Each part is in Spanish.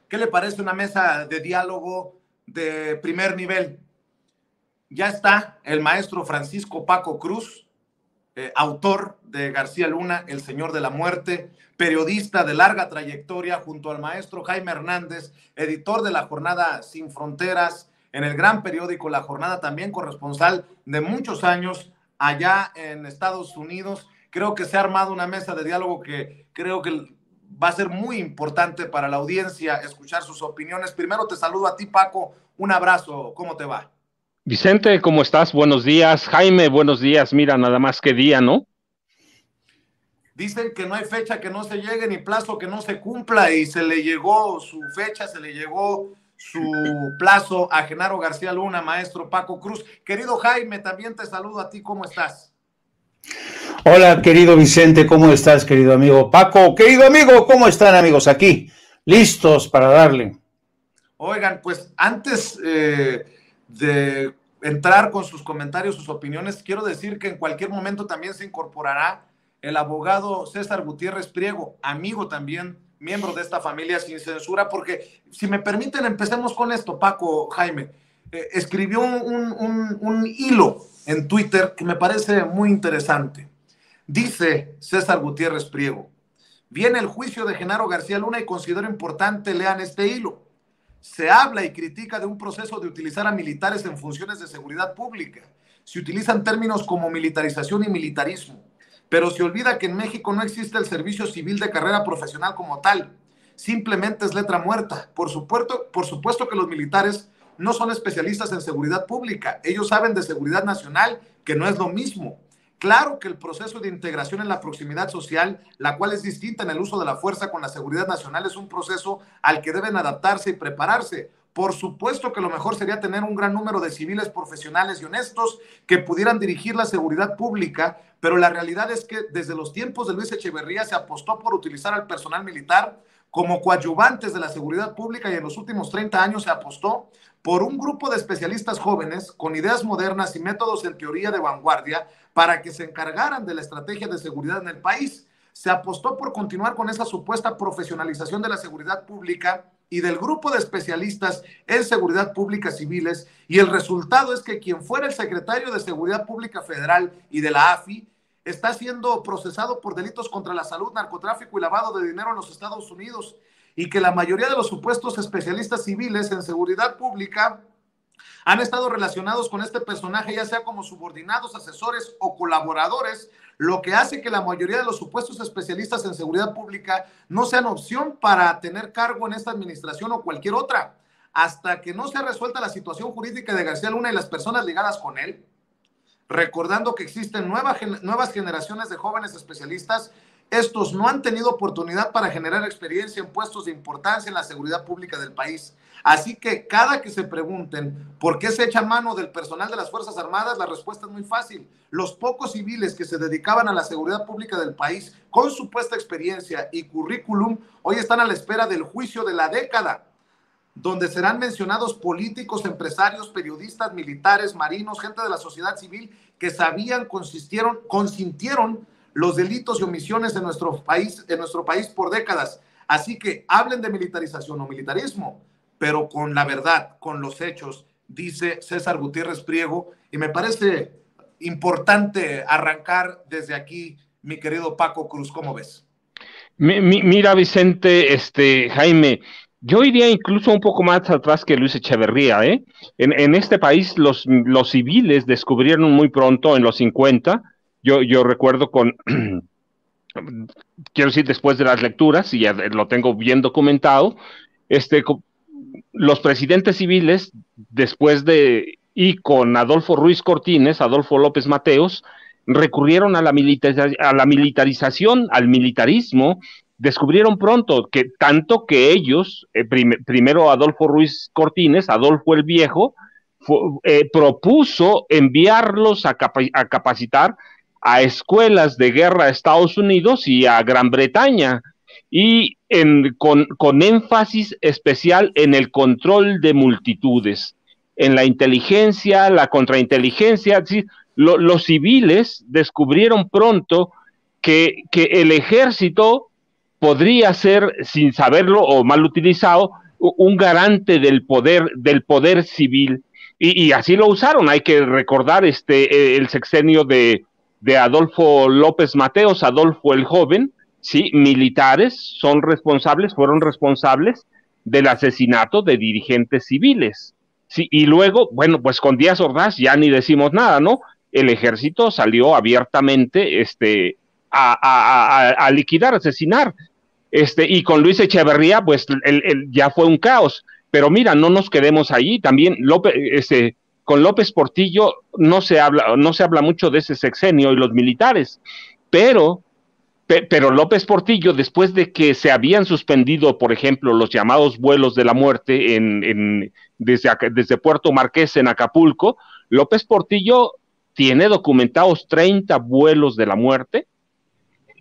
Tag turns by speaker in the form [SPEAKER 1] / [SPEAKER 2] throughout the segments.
[SPEAKER 1] ¿qué le parece una mesa de diálogo de primer nivel? Ya está el maestro Francisco Paco Cruz, autor de García Luna, El Señor de la Muerte, periodista de larga trayectoria, junto al maestro Jaime Hernández, editor de La Jornada Sin Fronteras, en el gran periódico La Jornada, también corresponsal de muchos años allá en Estados Unidos. Creo que se ha armado una mesa de diálogo que creo que va a ser muy importante para la audiencia escuchar sus opiniones. Primero te saludo a ti, Paco, un abrazo, ¿cómo te va?
[SPEAKER 2] Vicente, ¿cómo estás? Buenos días. Jaime, buenos días. Mira, nada más qué día, ¿no?
[SPEAKER 1] Dicen que no hay fecha que no se llegue ni plazo que no se cumpla, y se le llegó su fecha, se le llegó su plazo a Genaro García Luna, maestro Paco Cruz. Querido Jaime, también te saludo a ti, ¿cómo estás?
[SPEAKER 3] Hola, querido Vicente, ¿cómo estás, querido amigo Paco? Querido amigo, ¿cómo están, amigos? Aquí, listos para darle.
[SPEAKER 1] Oigan, pues antes de entrar con sus comentarios, sus opiniones, quiero decir que en cualquier momento también se incorporará el abogado César Gutiérrez Priego, amigo también, miembro de esta familia Sin Censura, porque si me permiten, empecemos con esto, Paco, Jaime. Escribió un hilo en Twitter que me parece muy interesante. Dice César Gutiérrez Priego: viene el juicio de Genaro García Luna y considero importante, lean este hilo. Se habla y critica de un proceso de utilizar a militares en funciones de seguridad pública. Se utilizan términos como militarización y militarismo, pero se olvida que en México no existe el servicio civil de carrera profesional como tal. Simplemente es letra muerta. Por supuesto que los militares no son especialistas en seguridad pública. Ellos saben de seguridad nacional, que no es lo mismo. Claro que el proceso de integración en la proximidad social, la cual es distinta en el uso de la fuerza con la seguridad nacional, es un proceso al que deben adaptarse y prepararse. Por supuesto que lo mejor sería tener un gran número de civiles profesionales y honestos que pudieran dirigir la seguridad pública, pero la realidad es que desde los tiempos de Luis Echeverría se apostó por utilizar al personal militar como coadyuvantes de la seguridad pública, y en los últimos 30 años se apostó por un grupo de especialistas jóvenes con ideas modernas y métodos en teoría de vanguardia para que se encargaran de la estrategia de seguridad en el país. Se apostó por continuar con esa supuesta profesionalización de la seguridad pública y del grupo de especialistas en seguridad pública civiles, y el resultado es que quien fuera el secretario de Seguridad Pública Federal y de la AFI está siendo procesado por delitos contra la salud, narcotráfico y lavado de dinero en los Estados Unidos, y que la mayoría de los supuestos especialistas civiles en seguridad pública han estado relacionados con este personaje, ya sea como subordinados, asesores o colaboradores, lo que hace que la mayoría de los supuestos especialistas en seguridad pública no sean opción para tener cargo en esta administración o cualquier otra. Hasta que no se resuelta la situación jurídica de García Luna y las personas ligadas con él, recordando que existen nuevas generaciones de jóvenes especialistas, estos no han tenido oportunidad para generar experiencia en puestos de importancia en la seguridad pública del país. Así que cada que se pregunten por qué se echa mano del personal de las Fuerzas Armadas, la respuesta es muy fácil. Los pocos civiles que se dedicaban a la seguridad pública del país con supuesta experiencia y currículum hoy están a la espera del juicio de la década, donde serán mencionados políticos, empresarios, periodistas, militares, marinos, gente de la sociedad civil que consintieron los delitos y omisiones en nuestro país por décadas. Así que hablen de militarización o militarismo, pero con la verdad, con los hechos, dice César Gutiérrez Priego, y me parece importante arrancar desde aquí, mi querido Paco Cruz, ¿cómo ves?
[SPEAKER 2] Mira, Vicente, Jaime, yo iría incluso un poco más atrás que Luis Echeverría, ¿eh? En este país los civiles descubrieron muy pronto, en los 50, yo recuerdo quiero decir, después de las lecturas, y ya lo tengo bien documentado, los presidentes civiles, y con Adolfo Ruiz Cortines, Adolfo López Mateos, recurrieron a la militarización, al militarismo. Descubrieron pronto que tanto que ellos, primero Adolfo Ruiz Cortines, Adolfo el Viejo, propuso enviarlos a capacitar a escuelas de guerra a Estados Unidos y a Gran Bretaña, y con énfasis especial en el control de multitudes, en la inteligencia, la contrainteligencia. ¿Sí? Los civiles descubrieron pronto que el ejército podría ser, sin saberlo o mal utilizado, un garante del poder civil, y así lo usaron. Hay que recordar el sexenio de Adolfo López Mateos, Adolfo el Joven, sí, militares fueron responsables del asesinato de dirigentes civiles. Sí, y luego, bueno, pues con Díaz Ordaz ya ni decimos nada, ¿no? El ejército salió abiertamente a liquidar, asesinar. Y con Luis Echeverría, pues ya fue un caos. Pero mira, no nos quedemos ahí. También con López Portillo no se habla mucho de ese sexenio y los militares, pero López Portillo, después de que se habían suspendido, por ejemplo, los llamados vuelos de la muerte desde Puerto Marqués en Acapulco, López Portillo tiene documentados 30 vuelos de la muerte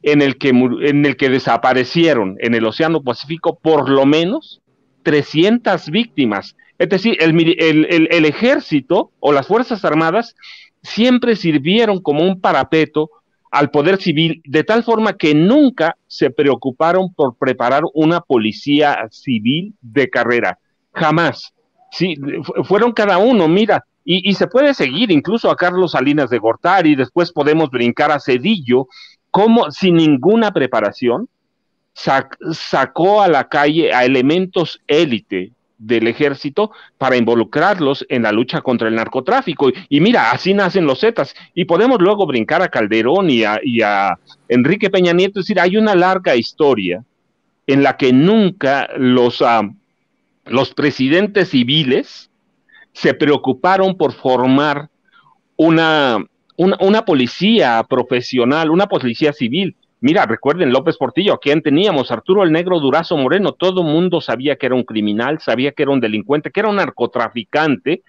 [SPEAKER 2] en el que desaparecieron en el Océano Pacífico por lo menos 300 víctimas. Es decir, el ejército o las Fuerzas Armadas siempre sirvieron como un parapeto al poder civil, de tal forma que nunca se preocuparon por preparar una policía civil de carrera. Jamás. Sí, fueron cada uno, mira, y se puede seguir incluso a Carlos Salinas de Gortari, después podemos brincar a Zedillo, como sin ninguna preparación sacó a la calle a elementos élite del ejército para involucrarlos en la lucha contra el narcotráfico. Y mira, así nacen los Zetas. Y podemos luego brincar a Calderón y a Enrique Peña Nieto. Es decir, hay una larga historia en la que nunca los presidentes civiles se preocuparon por formar una policía profesional, una policía civil. Mira, recuerden López Portillo, ¿a quién teníamos? Arturo el Negro Durazo Moreno. Todo el mundo sabía que era un criminal, sabía que era un delincuente, que era un narcotraficante,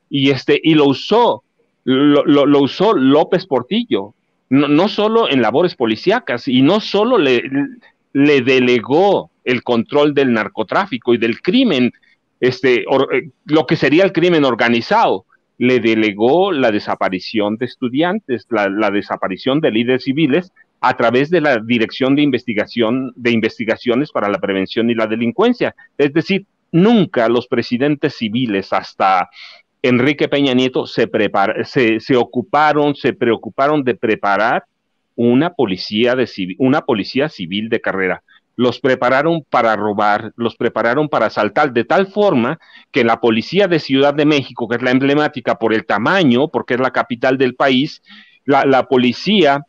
[SPEAKER 2] y lo usó López Portillo, no solo en labores policíacas, y no solo le delegó el control del narcotráfico y del crimen, lo que sería el crimen organizado, le delegó la desaparición de estudiantes, la desaparición de líderes civiles a través de la Dirección de Investigaciones para la Prevención y la Delincuencia. Es decir, nunca los presidentes civiles hasta Enrique Peña Nieto se preocuparon de preparar una policía civil de carrera. Los prepararon para robar, los prepararon para asaltar, de tal forma que la policía de Ciudad de México, que es la emblemática por el tamaño, porque es la capital del país, la policía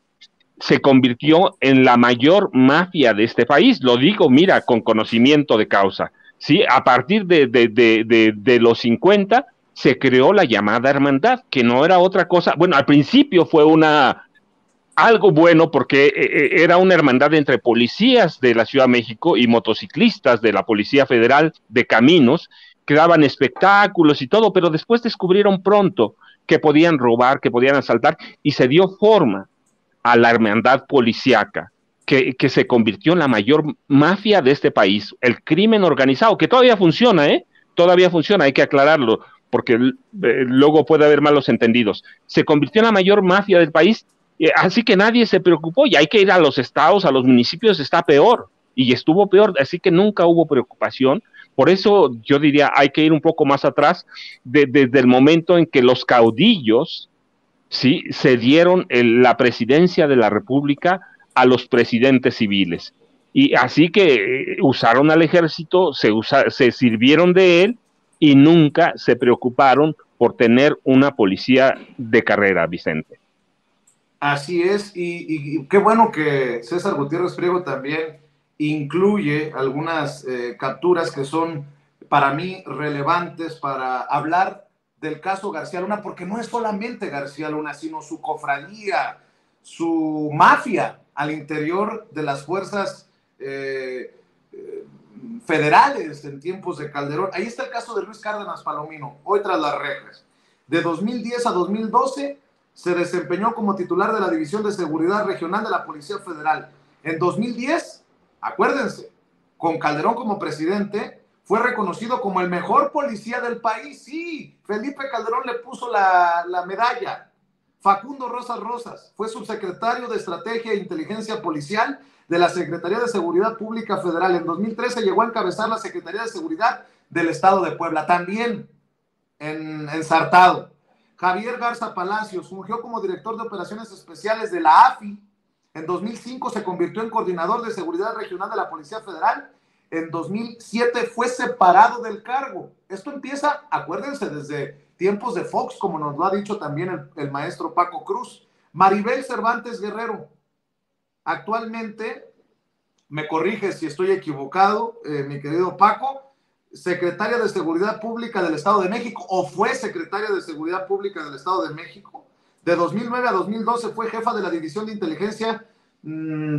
[SPEAKER 2] se convirtió en la mayor mafia de este país. Lo digo, mira, con conocimiento de causa. ¿Sí? A partir de los 50 se creó la llamada hermandad, que no era otra cosa. Bueno, al principio fue algo bueno porque era una hermandad entre policías de la Ciudad de México y motociclistas de la Policía Federal de Caminos, que daban espectáculos y todo, pero después descubrieron pronto que podían robar, que podían asaltar, y se dio forma a la hermandad policíaca, que se convirtió en la mayor mafia de este país, el crimen organizado, que todavía funciona, todavía funciona, hay que aclararlo, porque luego puede haber malos entendidos. Se convirtió en la mayor mafia del país, así que nadie se preocupó, y hay que ir a los estados, a los municipios, está peor, y estuvo peor, así que nunca hubo preocupación. Por eso yo diría, hay que ir un poco más atrás, desde el momento en que los caudillos, sí, cedieron la presidencia de la República a los presidentes civiles. Y así que usaron al ejército, se sirvieron de él y nunca se preocuparon por tener una policía de carrera, Vicente.
[SPEAKER 1] Así es, y qué bueno que César Gutiérrez Priego también incluye algunas capturas que son para mí relevantes para hablar del caso García Luna, porque no es solamente García Luna, sino su cofradía, su mafia al interior de las fuerzas federales en tiempos de Calderón. Ahí está el caso de Luis Cárdenas Palomino, hoy tras las rejas. De 2010 a 2012 se desempeñó como titular de la División de Seguridad Regional de la Policía Federal. En 2010, acuérdense, con Calderón como presidente, fue reconocido como el mejor policía del país. Sí, Felipe Calderón le puso la medalla. Facundo Rosas Rosas fue subsecretario de Estrategia e Inteligencia Policial de la Secretaría de Seguridad Pública Federal. En 2013 llegó a encabezar la Secretaría de Seguridad del Estado de Puebla, también ensartado. Javier Garza Palacios fungió como director de operaciones especiales de la AFI. En 2005 se convirtió en coordinador de seguridad regional de la Policía Federal. En 2007 fue separado del cargo. Esto empieza, acuérdense, desde tiempos de Fox, como nos lo ha dicho también el maestro Paco Cruz. Maribel Cervantes Guerrero, actualmente, me corrige si estoy equivocado, mi querido Paco, secretaria de Seguridad Pública del Estado de México, o fue secretaria de Seguridad Pública del Estado de México. De 2009 a 2012 fue jefa de la División de Inteligencia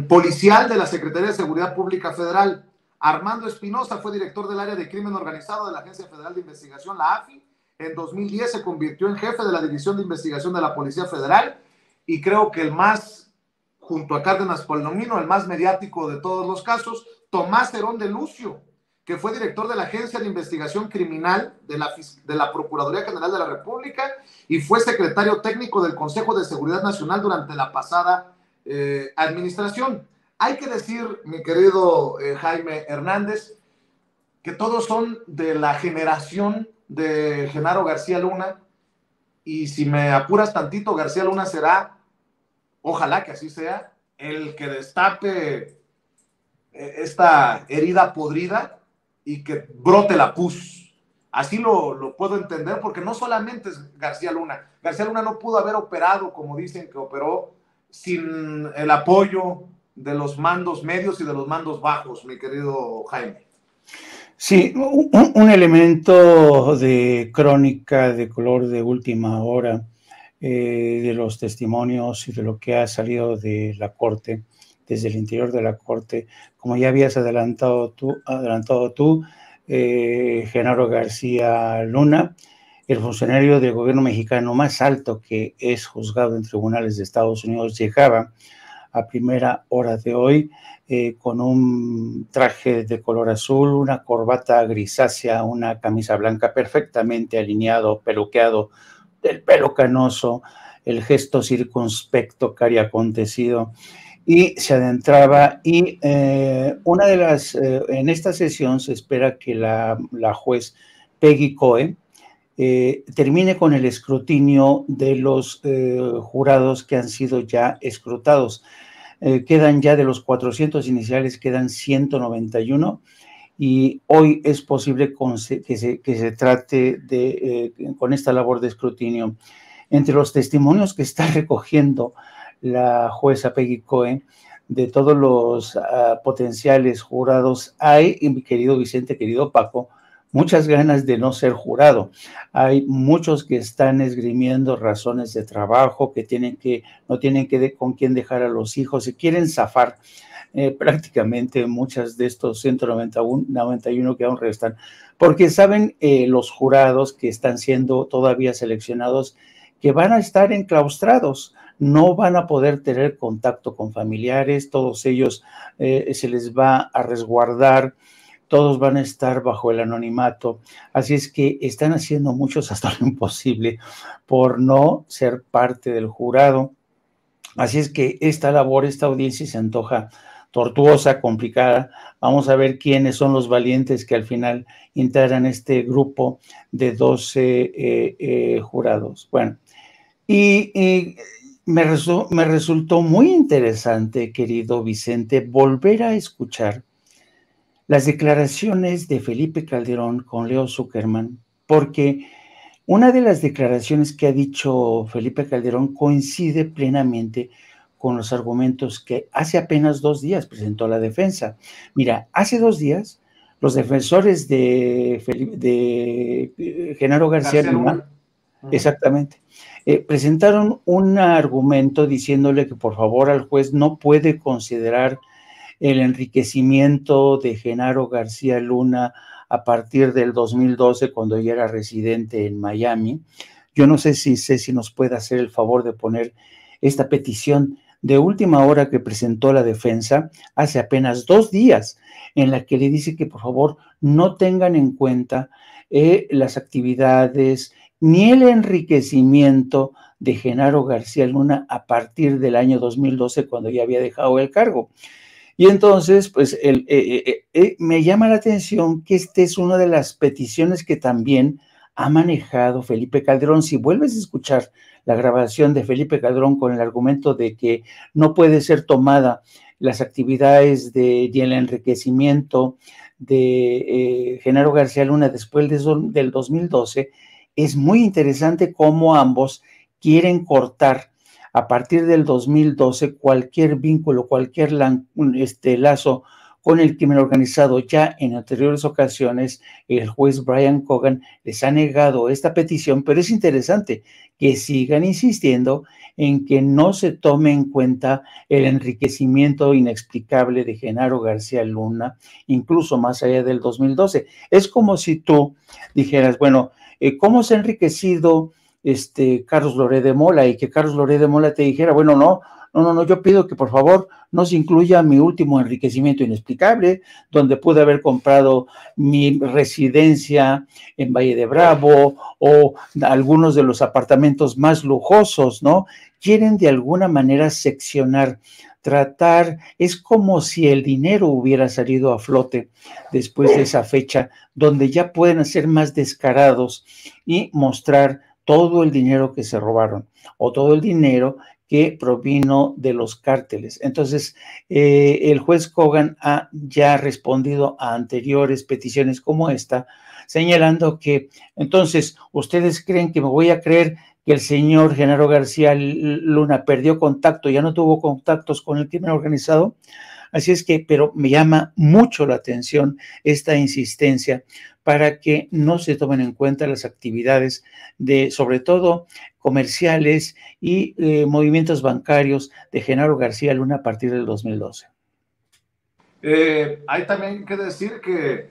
[SPEAKER 1] Policial de la Secretaría de Seguridad Pública Federal. Armando Espinosa fue director del área de crimen organizado de la Agencia Federal de Investigación, la AFI. En 2010 se convirtió en jefe de la División de Investigación de la Policía Federal, y creo que el más, junto a Cárdenas Palomino, el más mediático de todos los casos, Tomás Herón de Lucio, que fue director de la Agencia de Investigación Criminal de la Procuraduría General de la República y fue secretario técnico del Consejo de Seguridad Nacional durante la pasada administración. Hay que decir, mi querido Jaime Hernández, que todos son de la generación de Genaro García Luna, y si me apuras tantito, García Luna será, ojalá que así sea, el que destape esta herida podrida y que brote la pus. Así lo puedo entender, porque no solamente es García Luna. García Luna no pudo haber operado, como dicen que operó, sin el apoyo de los mandos medios y de los mandos bajos, mi querido Jaime.
[SPEAKER 3] Sí, un elemento de crónica de color de última hora, de los testimonios y de lo que ha salido de la Corte, desde el interior de la Corte, como ya habías adelantado tú, Genaro García Luna, el funcionario del gobierno mexicano más alto que es juzgado en tribunales de Estados Unidos, llegaba a primera hora de hoy con un traje de color azul, una corbata grisácea, una camisa blanca perfectamente alineado, peluqueado, el pelo canoso, el gesto circunspecto que había acontecido, y se adentraba. Y una de las, en esta sesión se espera que la juez Peggy Coe termine con el escrutinio de los jurados que han sido ya escrutados. Quedan ya de los 400 iniciales, quedan 191, y hoy es posible que se trate con esta labor de escrutinio. Entre los testimonios que está recogiendo la jueza Peggy Coe de todos los potenciales jurados, hay, mi querido Vicente, querido Paco, muchas ganas de no ser jurado. Hay muchos que están esgrimiendo razones de trabajo, que no tienen con quién dejar a los hijos y quieren zafar. Prácticamente muchas de estos 191 que aún restan, porque saben los jurados que están siendo todavía seleccionados que van a estar enclaustrados, no van a poder tener contacto con familiares, todos ellos se les va a resguardar, todos van a estar bajo el anonimato, así es que están haciendo muchos hasta lo imposible por no ser parte del jurado. Así es que esta labor, esta audiencia se antoja tortuosa, complicada. Vamos a ver quiénes son los valientes que al final integran este grupo de 12 jurados. Bueno, y me resultó muy interesante, querido Vicente, volver a escuchar las declaraciones de Felipe Calderón con Leo Zuckerman, porque una de las declaraciones que ha dicho Felipe Calderón coincide plenamente con los argumentos que hace apenas 2 días presentó la defensa. Mira, hace 2 días los defensores de Genaro García Luna, exactamente, presentaron un argumento diciéndole que por favor al juez no puede considerar el enriquecimiento de Genaro García Luna a partir del 2012, cuando ya era residente en Miami. Yo no sé si Ceci nos puede hacer el favor de poner esta petición de última hora que presentó la defensa hace apenas 2 días, en la que le dice que por favor no tengan en cuenta las actividades ni el enriquecimiento de Genaro García Luna a partir del año 2012, cuando ya había dejado el cargo. Y entonces, pues, me llama la atención que esta es una de las peticiones que también ha manejado Felipe Calderón. Si vuelves a escuchar la grabación de Felipe Calderón con el argumento de que no puede ser tomada las actividades y el enriquecimiento de Genaro García Luna después del 2012, es muy interesante cómo ambos quieren cortar a partir del 2012 cualquier vínculo, cualquier lazo con el crimen organizado. Ya en anteriores ocasiones el juez Brian Cogan les ha negado esta petición, pero es interesante que sigan insistiendo en que no se tome en cuenta el enriquecimiento inexplicable de Genaro García Luna, incluso más allá del 2012. Es como si tú dijeras, bueno, ¿cómo se ha enriquecido Carlos Loret de Mola? Y que Carlos Loret de Mola te dijera, bueno, no, yo pido que por favor no se incluya mi último enriquecimiento inexplicable, donde pude haber comprado mi residencia en Valle de Bravo o algunos de los apartamentos más lujosos, ¿no? Quieren de alguna manera seccionar, tratar, es como si el dinero hubiera salido a flote después de esa fecha, donde ya pueden ser más descarados y mostrar todo el dinero que se robaron o todo el dinero que provino de los cárteles. Entonces, el juez Cogan ha ya respondido a anteriores peticiones como esta, señalando que, entonces, ¿ustedes creen que me voy a creer que el señor Genaro García Luna perdió contacto, ya no tuvo contactos con el crimen organizado? Así es que, pero me llama mucho la atención esta insistencia para que no se tomen en cuenta las actividades de, sobre todo, comerciales y movimientos bancarios de Genaro García Luna a partir del 2012.
[SPEAKER 1] Hay también que decir que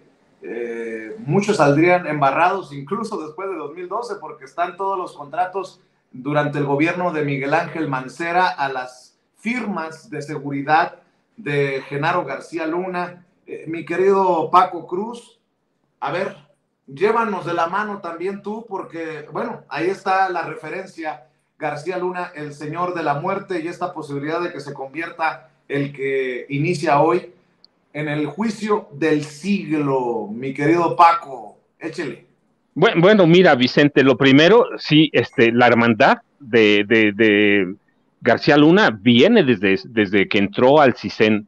[SPEAKER 1] muchos saldrían embarrados incluso después de 2012 porque están todos los contratos durante el gobierno de Miguel Ángel Mancera a las firmas de seguridad de Genaro García Luna. Mi querido Paco Cruz, a ver, llévanos de la mano también tú, porque, bueno, ahí está la referencia, García Luna, el señor de la muerte, y esta posibilidad de que se convierta el que inicia hoy en el juicio del siglo. Mi querido Paco, échele.
[SPEAKER 2] Bueno, mira, Vicente, lo primero, sí, la hermandad de García Luna viene desde que entró al CISEN.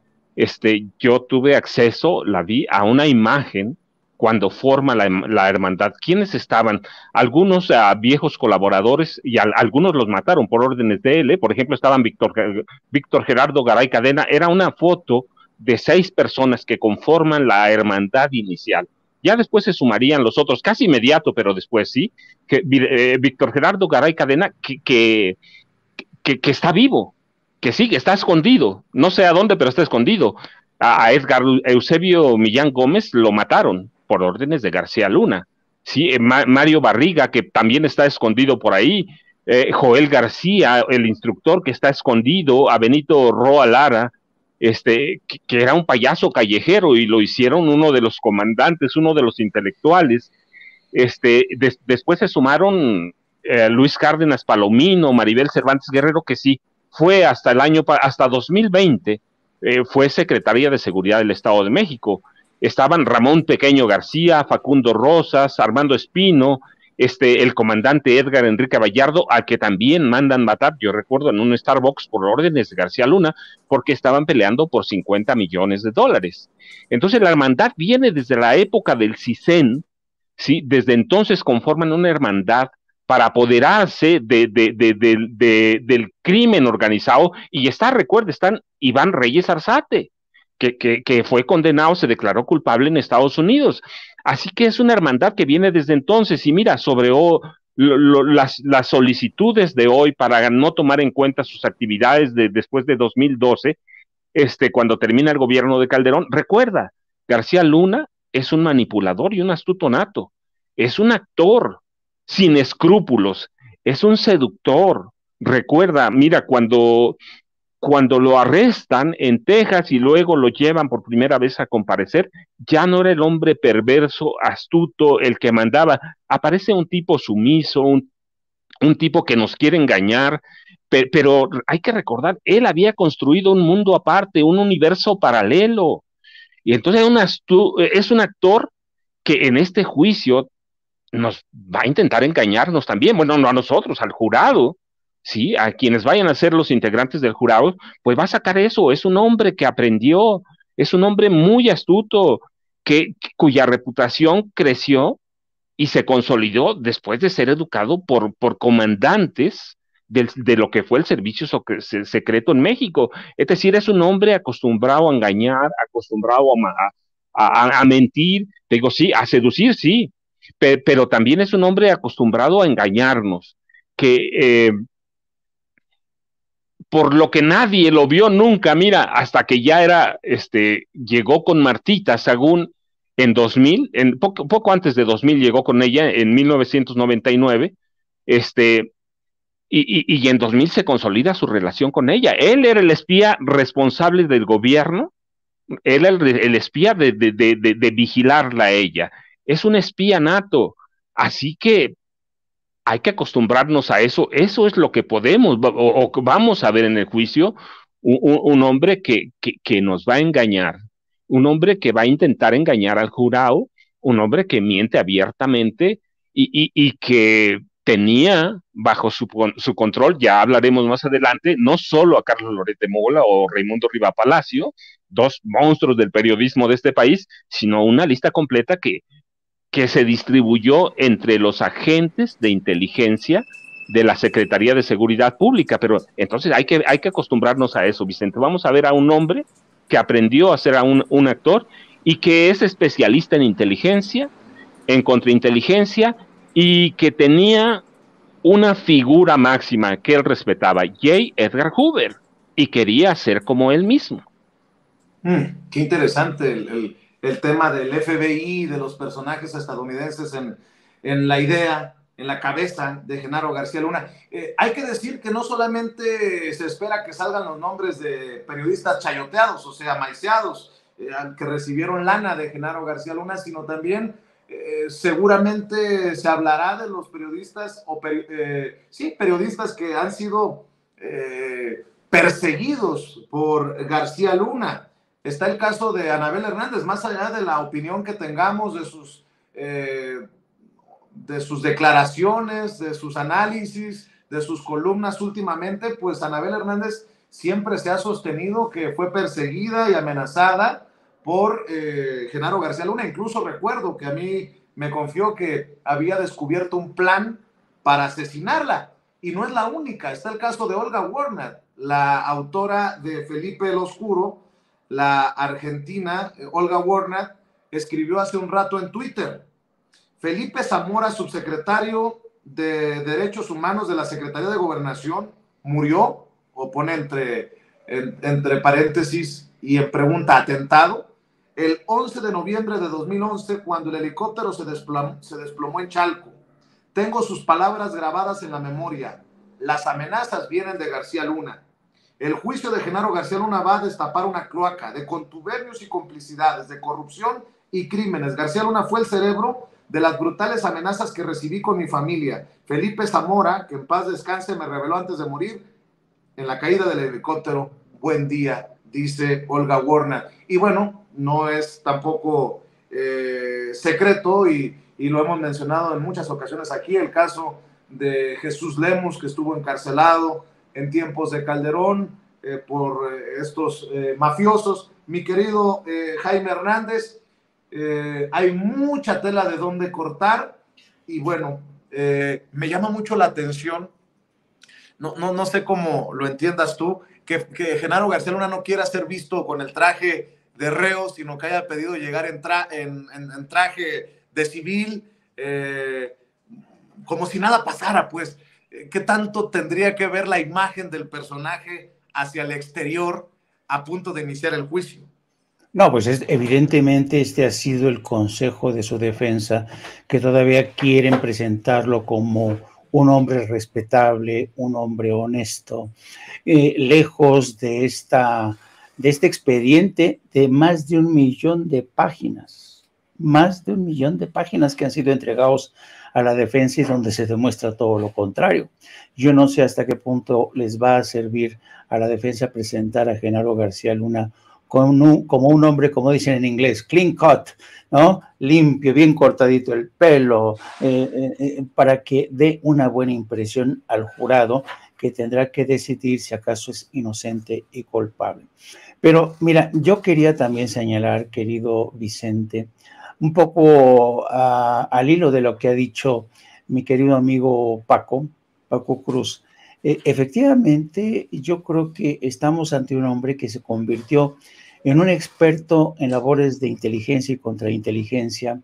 [SPEAKER 2] Yo tuve acceso, la vi, a una imagen cuando forma la hermandad. ¿Quiénes estaban? Algunos viejos colaboradores, y algunos los mataron por órdenes de él. Por ejemplo, estaban Víctor Gerardo Garay Cadena. Era una foto de 6 personas que conforman la hermandad inicial. Ya después se sumarían los otros, casi inmediato, pero después sí, que Víctor Gerardo Garay Cadena, que está vivo, que sigue, está escondido, no sé a dónde, pero está escondido. A Edgar Eusebio Millán Gómez lo mataron por órdenes de García Luna. Sí, Mario Barriga, que también está escondido por ahí, Joel García, el instructor que está escondido, a Benito Roa Lara, que era un payaso callejero y lo hicieron uno de los comandantes, uno de los intelectuales. Después se sumaron Luis Cárdenas Palomino, Maribel Cervantes Guerrero, que sí fue hasta 2020, fue secretaria de Seguridad del Estado de México. Estaban Ramón Pequeño García, Facundo Rosas, Armando Espino, el comandante Edgar Enrique Vallardo, al que también mandan matar, yo recuerdo, en un Starbucks por órdenes de García Luna, porque estaban peleando por $50 millones. Entonces la hermandad viene desde la época del CISEN, ¿sí? Desde entonces conforman una hermandad para apoderarse del crimen organizado, y están Iván Reyes Arzate, que fue condenado, se declaró culpable en Estados Unidos. Así que es una hermandad que viene desde entonces, y mira, sobre las solicitudes de hoy para no tomar en cuenta sus actividades después de 2012, cuando termina el gobierno de Calderón, recuerda, García Luna es un manipulador y un astuto nato, es un actor sin escrúpulos, es un seductor. Recuerda, mira, cuando lo arrestan en Texas y luego lo llevan por primera vez a comparecer, ya no era el hombre perverso, astuto, el que mandaba. Aparece un tipo sumiso, un tipo que nos quiere engañar, pero hay que recordar, él había construido un mundo aparte, un universo paralelo, y entonces es un actor que en este juicio nos va a intentar engañarnos también, bueno, no a nosotros, al jurado, ¿sí? A quienes vayan a ser los integrantes del jurado, pues va a sacar eso, es un hombre que aprendió, es un hombre muy astuto, cuya reputación creció y se consolidó después de ser educado por comandantes de lo que fue el servicio secreto en México. Es decir, es un hombre acostumbrado a engañar, acostumbrado a mentir, digo, sí, a seducir, sí, pero también es un hombre acostumbrado a engañarnos, que por lo que nadie lo vio nunca, mira, hasta que ya llegó con Martita Sagún en 2000, poco antes de 2000 llegó con ella, en 1999, y en 2000 se consolida su relación con ella. Él era el espía responsable del gobierno, él era el espía de vigilarla a ella. Es un espía nato, así que hay que acostumbrarnos a eso. Eso es lo que podemos o vamos a ver en el juicio, un hombre que nos va a engañar, un hombre que va a intentar engañar al jurado, un hombre que miente abiertamente y que tenía bajo su control, ya hablaremos más adelante, no solo a Carlos Loret de Mola o Raimundo Riva Palacio, dos monstruos del periodismo de este país, sino una lista completa que se distribuyó entre los agentes de inteligencia de la Secretaría de Seguridad Pública. Pero entonces hay que acostumbrarnos a eso, Vicente. Vamos a ver a un hombre que aprendió a ser un actor y que es especialista en inteligencia, en contrainteligencia, y que tenía una figura máxima que él respetaba, J. Edgar Hoover, y quería ser como él mismo.
[SPEAKER 1] Qué interesante el tema del FBI, de los personajes estadounidenses en la idea, en la cabeza de Genaro García Luna. Hay que decir que no solamente se espera que salgan los nombres de periodistas chayoteados, o sea, maiceados, que recibieron lana de Genaro García Luna, sino también seguramente se hablará de los periodistas, periodistas que han sido perseguidos por García Luna. Está el caso de Anabel Hernández, más allá de la opinión que tengamos de sus declaraciones, de sus análisis, de sus columnas últimamente, pues Anabel Hernández siempre se ha sostenido que fue perseguida y amenazada por Genaro García Luna. Incluso recuerdo que a mí me confió que había descubierto un plan para asesinarla, y no es la única. Está el caso de Olga Warner, la autora de Felipe el Oscuro. La argentina Olga Warner escribió hace un rato en Twitter: Felipe Zamora, subsecretario de Derechos Humanos de la Secretaría de Gobernación, murió, o pone entre paréntesis y en pregunta, atentado, el 11 de noviembre de 2011, cuando el helicóptero se desplomó en Chalco. Tengo sus palabras grabadas en la memoria. Las amenazas vienen de García Luna. El juicio de Genaro García Luna va a destapar una cloaca de contubernios y complicidades, de corrupción y crímenes. García Luna fue el cerebro de las brutales amenazas que recibí con mi familia. Felipe Zamora, que en paz descanse, me reveló antes de morir en la caída del helicóptero. Buen día, dice Olga Warner. Y bueno, no es tampoco secreto, y lo hemos mencionado en muchas ocasiones aquí, el caso de Jesús Lemus, que estuvo encarcelado en tiempos de Calderón por estos mafiosos. Mi querido Jaime Hernández, hay mucha tela de dónde cortar, y bueno, me llama mucho la atención, no sé cómo lo entiendas tú, que Genaro García Luna no quiera ser visto con el traje de reo, sino que haya pedido llegar en traje de civil, como si nada pasara, pues. ¿Qué tanto tendría que ver la imagen del personaje hacia el exterior a punto de iniciar el juicio?
[SPEAKER 3] No, pues evidentemente este ha sido el consejo de su defensa, que todavía quieren presentarlo como un hombre respetable, un hombre honesto, lejos de este expediente de más de 1 millón de páginas. más de 1 millón de páginas que han sido entregados a la defensa y donde se demuestra todo lo contrario. Yo no sé hasta qué punto les va a servir a la defensa presentar a Genaro García Luna como un hombre, como dicen en inglés, clean cut, ¿no? Limpio, bien cortadito el pelo, para que dé una buena impresión al jurado, que tendrá que decidir si acaso es inocente y culpable. Pero mira, yo quería también señalar, querido Vicente, un poco al hilo de lo que ha dicho mi querido amigo Paco Cruz. Efectivamente, yo creo que estamos ante un hombre que se convirtió en un experto en labores de inteligencia y contrainteligencia.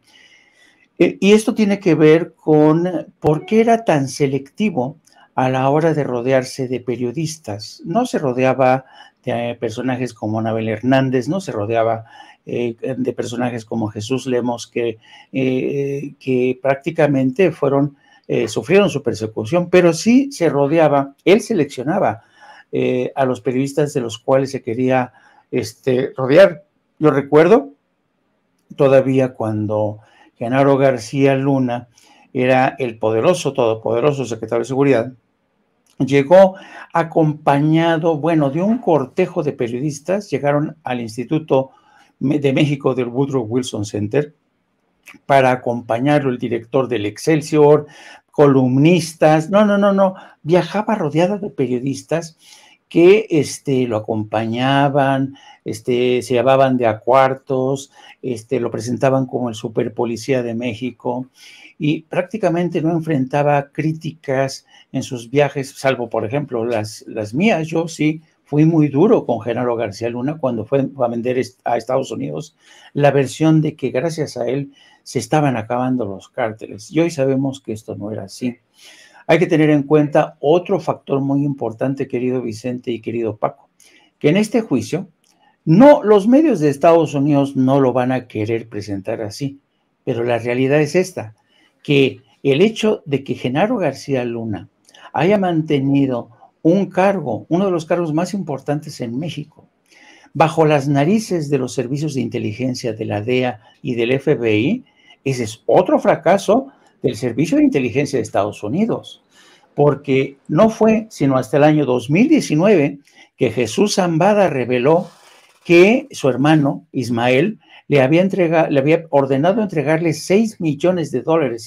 [SPEAKER 3] Y esto tiene que ver con por qué era tan selectivo a la hora de rodearse de periodistas. No se rodeaba de personajes como Anabel Hernández, no se rodeaba de personajes como Jesús Lemos, que prácticamente sufrieron su persecución, pero sí se rodeaba, él seleccionaba a los periodistas de los cuales se quería rodear. Yo recuerdo todavía cuando Genaro García Luna era el todopoderoso secretario de Seguridad, llegó acompañado, de un cortejo de periodistas. Llegaron al Instituto de México del Woodrow Wilson Center para acompañarlo el director del Excelsior, columnistas, no, viajaba rodeada de periodistas que lo acompañaban, se llevaban de a cuartos, lo presentaban como el superpolicía de México, y prácticamente no enfrentaba críticas en sus viajes, salvo, por ejemplo, las mías. Yo sí fui muy duro con Genaro García Luna cuando fue a vender a Estados Unidos la versión de que gracias a él se estaban acabando los cárteles. Y hoy sabemos que esto no era así. Hay que tener en cuenta otro factor muy importante, querido Vicente y querido Paco, que en este juicio, los medios de Estados Unidos no lo van a querer presentar así, pero la realidad es esta, que el hecho de que Genaro García Luna haya mantenido un cargo, uno de los cargos más importantes en México, bajo las narices de los servicios de inteligencia de la DEA y del FBI, ese es otro fracaso del Servicio de Inteligencia de Estados Unidos, porque no fue sino hasta el año 2019 que Jesús Zambada reveló que su hermano Ismael le había ordenado entregarle $6 millones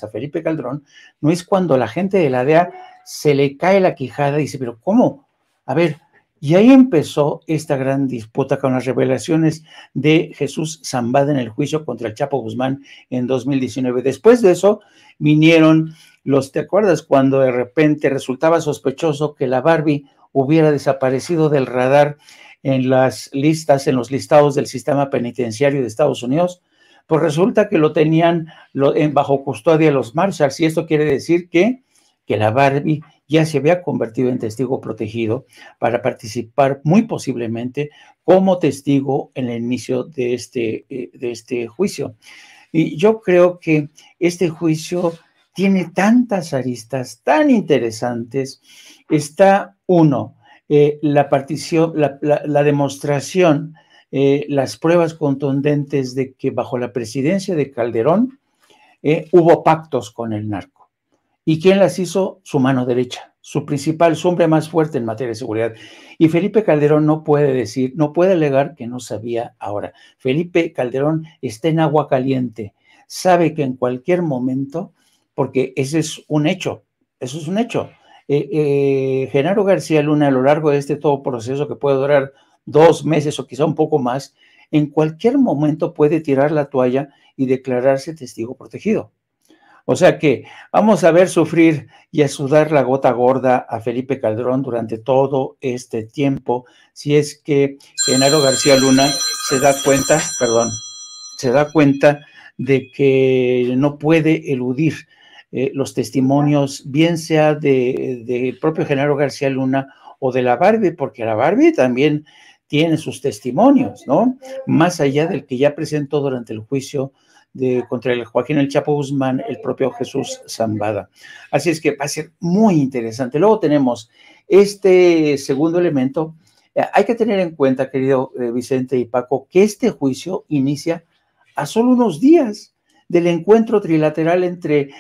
[SPEAKER 3] a Felipe Calderón. No es cuando la gente de la DEA se le cae la quijada y dice, pero ¿cómo? A ver, y ahí empezó esta gran disputa con las revelaciones de Jesús Zambada en el juicio contra el Chapo Guzmán en 2019. Después de eso vinieron ¿te acuerdas cuando de repente resultaba sospechoso que la Barbie hubiera desaparecido del radar en los listados del sistema penitenciario de Estados Unidos? Pues resulta que lo tenían bajo custodia de los Marshalls, y esto quiere decir que la Barbie ya se había convertido en testigo protegido para participar muy posiblemente como testigo en el inicio de este juicio. Y yo creo que este juicio tiene tantas aristas tan interesantes. Está la demostración, las pruebas contundentes de que bajo la presidencia de Calderón hubo pactos con el narco. ¿Y quién las hizo? Su mano derecha, su hombre más fuerte en materia de seguridad. Y Felipe Calderón no puede alegar que no sabía ahora. Felipe Calderón está en agua caliente, sabe que en cualquier momento, porque ese es un hecho, Genaro García Luna, a lo largo de todo proceso, que puede durar 2 meses o quizá un poco más, en cualquier momento puede tirar la toalla y declararse testigo protegido. O sea que vamos a ver sufrir y a sudar la gota gorda a Felipe Calderón durante todo este tiempo, si es que Genaro García Luna se da cuenta de que no puede eludir los testimonios, bien sea del propio Genaro García Luna o de la Barbie, porque la Barbie también tiene sus testimonios, ¿no? Más allá del que ya presentó durante el juicio contra el Joaquín El Chapo Guzmán, el propio Jesús Zambada. Así es que va a ser muy interesante. Luego tenemos este segundo elemento. Hay que tener en cuenta, querido Vicente y Paco, que este juicio inicia a solo unos días del encuentro trilateral entre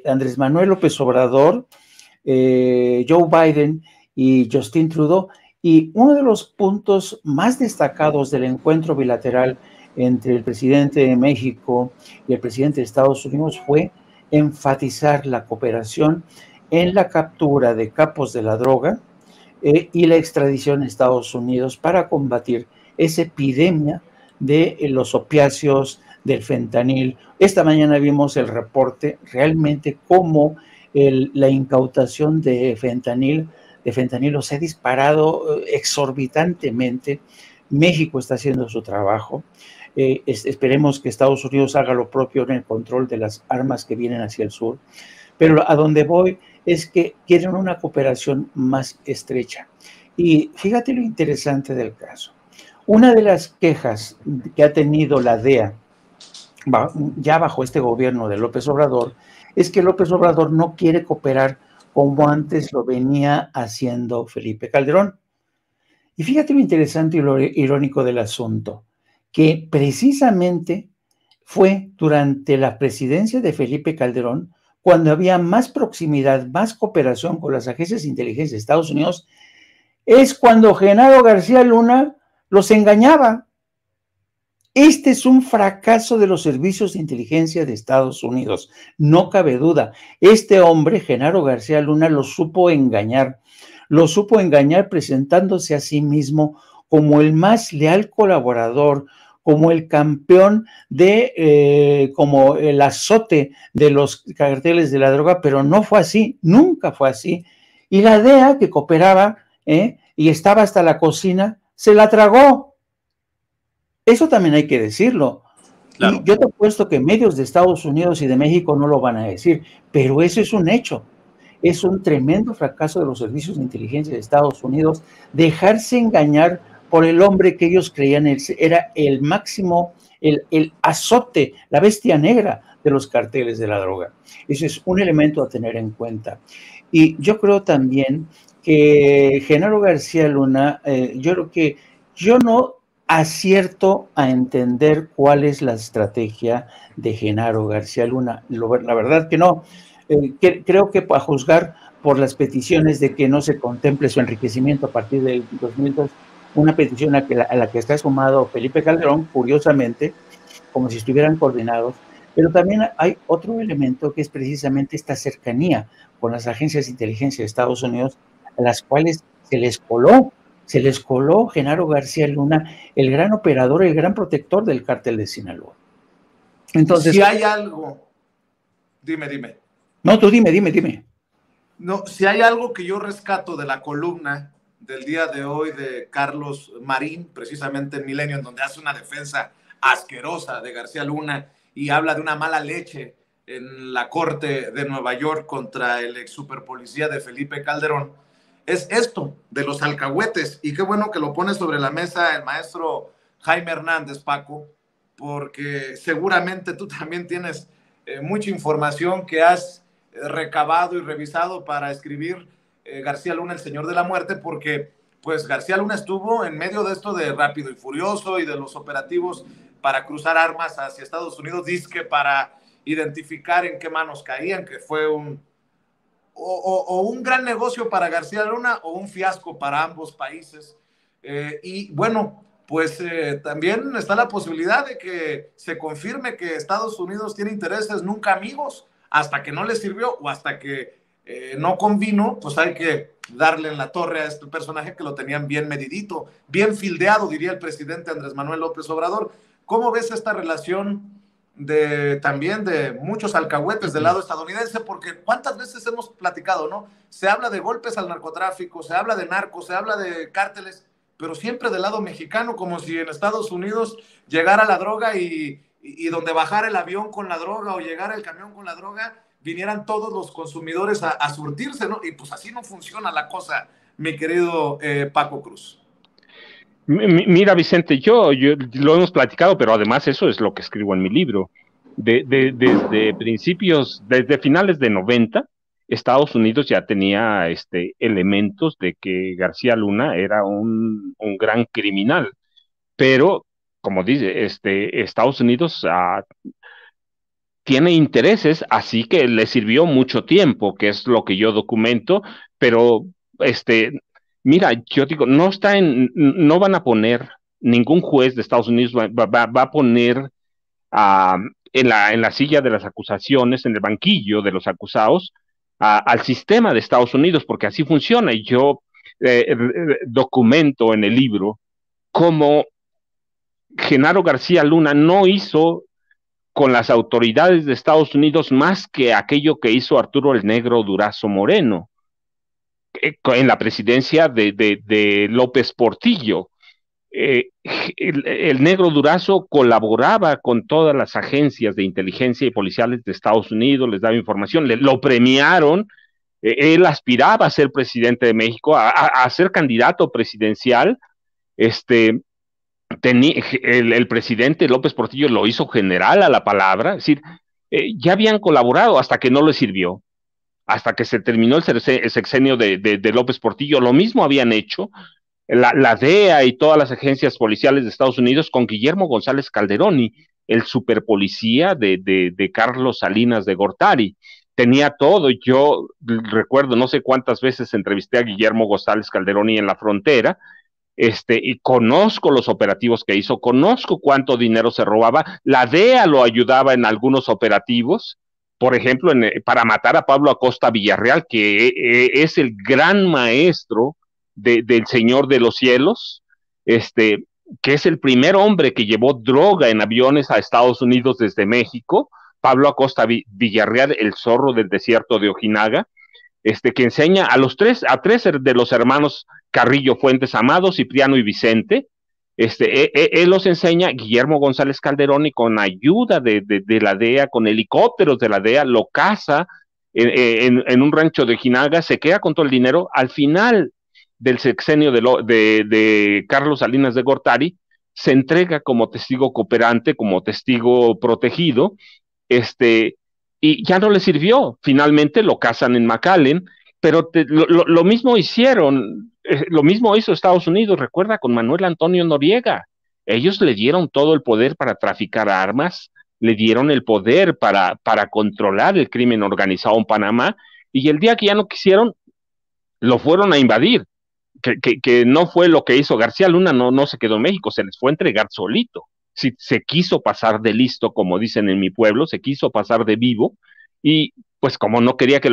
[SPEAKER 3] Andrés Manuel López Obrador, Joe Biden y Justin Trudeau. Y uno de los puntos más destacados del encuentro bilateral entre el presidente de México y el presidente de Estados Unidos fue enfatizar la cooperación en la captura de capos de la droga y la extradición a Estados Unidos para combatir esa epidemia de los opiáceos, del fentanil. Esta mañana vimos el reporte realmente cómo la incautación de fentanilo se ha disparado exorbitantemente. México está haciendo su trabajo. Esperemos que Estados Unidos haga lo propio en el control de las armas que vienen hacia el sur. Pero a donde voy es que quieren una cooperación más estrecha. Y fíjate lo interesante del caso. Una de las quejas que ha tenido la DEA ya bajo este gobierno de López Obrador es que López Obrador no quiere cooperar como antes lo venía haciendo Felipe Calderón. Y fíjate lo interesante y lo irónico del asunto, que precisamente fue durante la presidencia de Felipe Calderón cuando había más proximidad, más cooperación con las agencias de inteligencia de Estados Unidos, es cuando Genaro García Luna los engañaba. Este es un fracaso de los servicios de inteligencia de Estados Unidos, no cabe duda. Este hombre, Genaro García Luna, lo supo engañar presentándose a sí mismo como el más leal colaborador, como el campeón como el azote de los carteles de la droga, pero no fue así, nunca fue así. Y la DEA, que cooperaba y estaba hasta la cocina, se la tragó. Eso también hay que decirlo. Claro. Y yo te apuesto que medios de Estados Unidos y de México no lo van a decir, pero eso es un hecho. Es un tremendo fracaso de los servicios de inteligencia de Estados Unidos dejarse engañar por el hombre que ellos creían era el máximo, el azote, la bestia negra de los carteles de la droga. Ese es un elemento a tener en cuenta. Y yo creo también que Genaro García Luna, yo no acierto a entender cuál es la estrategia de Genaro García Luna. La verdad que no. Creo que a juzgar por las peticiones de que no se contemple su enriquecimiento a partir del 2002, una petición a la que está sumado Felipe Calderón, curiosamente, como si estuvieran coordinados, pero también hay otro elemento que es precisamente esta cercanía con las agencias de inteligencia de Estados Unidos, a las cuales se les coló Genaro García Luna, el gran operador, el gran protector del cártel de Sinaloa.
[SPEAKER 1] Entonces, si hay algo, dime.
[SPEAKER 3] No, tú dime.
[SPEAKER 1] No, si hay algo que yo rescato de la columna del día de hoy de Carlos Marín, precisamente en Milenio, en donde hace una defensa asquerosa de García Luna y habla de una mala leche en la corte de Nueva York contra el ex superpolicía de Felipe Calderón, es esto de los alcahuetes. Y qué bueno que lo pone sobre la mesa el maestro Jaime Hernández, Paco, porque seguramente tú también tienes mucha información que has recabado y revisado para escribir García Luna, el Señor de la Muerte, porque pues García Luna estuvo en medio de esto de Rápido y Furioso y de los operativos para cruzar armas hacia Estados Unidos, dizque para identificar en qué manos caían, que fue un gran negocio para García Luna o un fiasco para ambos países. Y bueno, pues también está la posibilidad de que se confirme que Estados Unidos tiene intereses nunca amigos, hasta que no le sirvió o hasta que no convino, pues hay que darle en la torre a este personaje que lo tenían bien medidito, bien fildeado, diría el presidente Andrés Manuel López Obrador. ¿Cómo ves esta relación también de muchos alcahuetes del lado estadounidense? Porque cuántas veces hemos platicado, ¿no? Se habla de golpes al narcotráfico, se habla de narcos, se habla de cárteles, pero siempre del lado mexicano, como si en Estados Unidos llegara la droga y donde bajara el avión con la droga o llegara el camión con la droga, vinieran todos los consumidores a surtirse, ¿no? Y pues así no funciona la cosa, mi querido Paco Cruz.
[SPEAKER 2] Mira, Vicente, yo lo hemos platicado, pero además eso es lo que escribo en mi libro. Desde principios, desde finales de 90, Estados Unidos ya tenía elementos de que García Luna era un gran criminal, pero como dice, Estados Unidos tiene intereses, así que le sirvió mucho tiempo, que es lo que yo documento, pero mira, yo digo, no van a poner, ningún juez de Estados Unidos va a poner en la silla de las acusaciones, en el banquillo de los acusados, al sistema de Estados Unidos, porque así funciona. Y yo documento en el libro cómo Genaro García Luna no hizo con las autoridades de Estados Unidos más que aquello que hizo Arturo el Negro Durazo Moreno en la presidencia de López Portillo. El Negro Durazo colaboraba con todas las agencias de inteligencia y policiales de Estados Unidos, les daba información, lo premiaron, él aspiraba a ser presidente de México, a ser candidato presidencial. El presidente López Portillo lo hizo general a la palabra, es decir, ya habían colaborado hasta que no le sirvió, hasta que se terminó el sexenio de López Portillo, lo mismo habían hecho la DEA y todas las agencias policiales de Estados Unidos con Guillermo González Calderoni, el superpolicía de Carlos Salinas de Gortari. Tenía todo. Yo recuerdo, no sé cuántas veces entrevisté a Guillermo González Calderoni en la frontera, y conozco los operativos que hizo, conozco cuánto dinero se robaba. La DEA lo ayudaba en algunos operativos, por ejemplo, para matar a Pablo Acosta Villarreal, que es el gran maestro del Señor de los Cielos, que es el primer hombre que llevó droga en aviones a Estados Unidos desde México. Pablo Acosta Villarreal, el zorro del desierto de Ojinaga, que enseña a tres de los hermanos Carrillo Fuentes Amado, Cipriano y Vicente. Él los enseña. Guillermo González Calderón, y con ayuda de la DEA, con helicópteros de la DEA, lo caza en un rancho de Ojinaga, se queda con todo el dinero. Al final del sexenio de Carlos Salinas de Gortari, se entrega como testigo cooperante, como testigo protegido, y ya no le sirvió. Finalmente lo casan en McAllen, pero lo mismo hicieron, lo mismo hizo Estados Unidos, recuerda, con Manuel Antonio Noriega. Ellos le dieron todo el poder para traficar armas, le dieron el poder para controlar el crimen organizado en Panamá, y el día que ya no quisieron, lo fueron a invadir. Que no fue lo que hizo García Luna, no se quedó en México, se les fue a entregar solito. Si se quiso pasar de listo, como dicen en mi pueblo, se quiso pasar de vivo, y pues como no quería que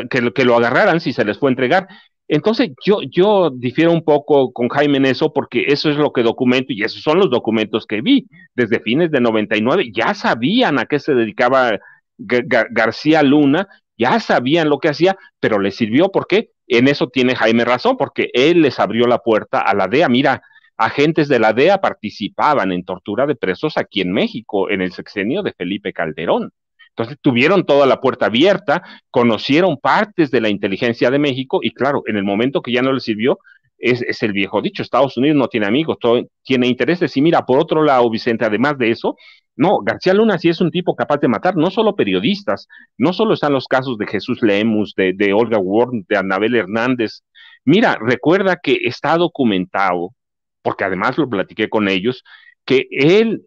[SPEAKER 2] que lo agarraran, si se les fue a entregar. Entonces yo difiero un poco con Jaime en eso, porque eso es lo que documento, y esos son los documentos que vi. Desde fines de 99 ya sabían a qué se dedicaba García Luna, ya sabían lo que hacía, pero les sirvió. ¿Por qué? En eso tiene Jaime razón, porque él les abrió la puerta a la DEA. Mira, agentes de la DEA participaban en tortura de presos aquí en México en el sexenio de Felipe Calderón. Entonces tuvieron toda la puerta abierta, conocieron partes de la inteligencia de México, y claro, en el momento que ya no les sirvió, es el viejo dicho: Estados Unidos no tiene amigos, todo tiene intereses. Y mira, por otro lado, Vicente, además de eso, no, García Luna sí es un tipo capaz de matar no solo periodistas, no solo están los casos de Jesús Lemus, de Olga Ward, de Anabel Hernández. Mira, recuerda que está documentado, porque además lo platiqué con ellos, que él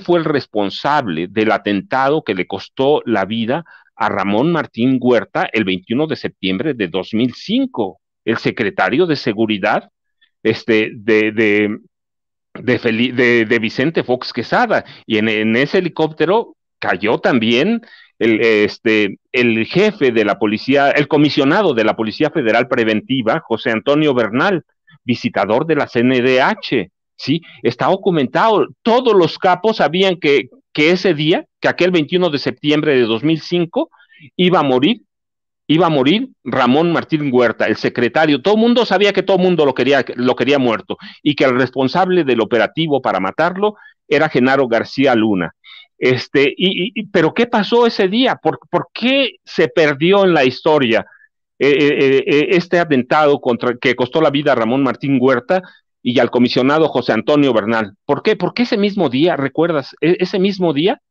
[SPEAKER 2] fue el responsable del atentado que le costó la vida a Ramón Martín Huerta el 21 de septiembre de 2005, el secretario de Seguridad de Vicente Fox Quesada. Y en ese helicóptero cayó también el jefe de la policía, el comisionado de la Policía Federal Preventiva, José Antonio Bernal, visitador de la CNDH. Sí, está documentado. Todos los capos sabían que ese día, que aquel 21 de septiembre de 2005, iba a morir Ramón Martín Huerta, el secretario. Todo el mundo sabía que todo el mundo lo quería muerto, y que el responsable del operativo para matarlo era Genaro García Luna. Pero ¿qué pasó ese día? ¿Por qué se perdió en la historia este atentado que costó la vida a Ramón Martín Huerta y al comisionado José Antonio Bernal? ¿Por qué? Porque ese mismo día, ¿recuerdas? Ese mismo día,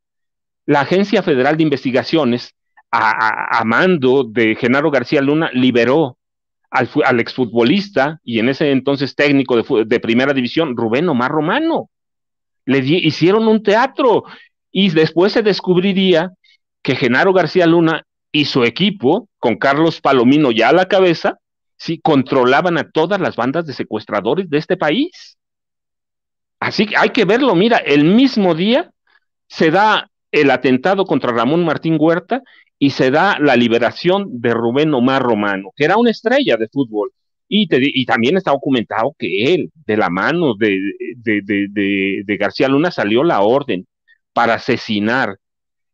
[SPEAKER 2] la Agencia Federal de Investigaciones, a mando de Genaro García Luna, liberó al exfutbolista y en ese entonces técnico de primera división, Rubén Omar Romano. Hicieron un teatro, y después se descubriría que Genaro García Luna y su equipo, con Carlos Palomino ya a la cabeza, sí, controlaban a todas las bandas de secuestradores de este país. Así que hay que verlo, mira, el mismo día se da el atentado contra Ramón Martín Huerta y se da la liberación de Rubén Omar Romano, que era una estrella de fútbol. Y también está documentado que él, de la mano de García Luna, salió la orden para asesinar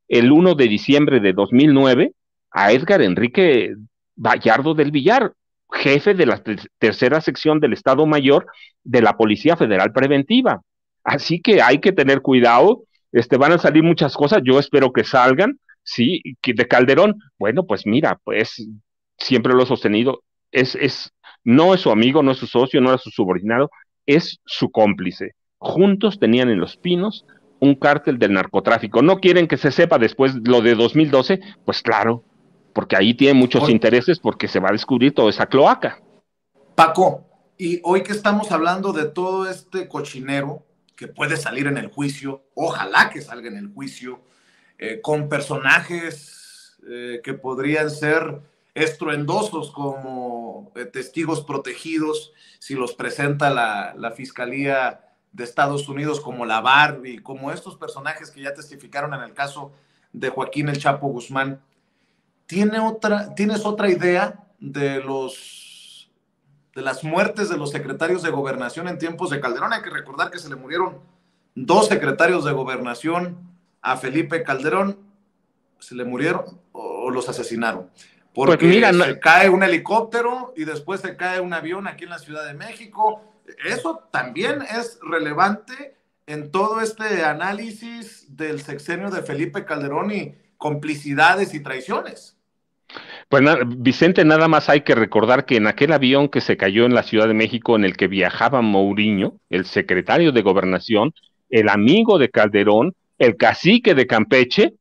[SPEAKER 2] el 1 de diciembre de 2009 a Edgar Enrique Vallardo del Villar, jefe de la tercera sección del Estado Mayor de la Policía Federal Preventiva. Así que hay que tener cuidado, van a salir muchas cosas, yo espero que salgan, sí, que de Calderón, bueno, pues mira, pues siempre lo he sostenido, no es su amigo, no es su socio, no es su subordinado, es su cómplice. Juntos tenían en Los Pinos un cártel del narcotráfico. ¿No quieren que se sepa después lo de 2012? Pues claro, porque ahí tiene muchos intereses, porque se va a descubrir toda esa cloaca.
[SPEAKER 1] Paco, y hoy que estamos hablando de todo este cochinero que puede salir en el juicio, ojalá que salga en el juicio, con personajes que podrían ser estruendosos como testigos protegidos, si los presenta la Fiscalía de Estados Unidos, como la Barbie, como estos personajes que ya testificaron en el caso de Joaquín El Chapo Guzmán. ¿Tienes otra idea de las muertes de los secretarios de gobernación en tiempos de Calderón? Hay que recordar que se le murieron 2 secretarios de gobernación a Felipe Calderón. ¿Se le murieron o los asesinaron? Porque pues mira, se cae un helicóptero y después se cae un avión aquí en la Ciudad de México. Eso también es relevante en todo este análisis del sexenio de Felipe Calderón y complicidades y traiciones.
[SPEAKER 2] Pues Vicente, nada más hay que recordar que en aquel avión que se cayó en la Ciudad de México, en el que viajaba Mourinho, el secretario de Gobernación, el amigo de Calderón, el cacique de Campeche,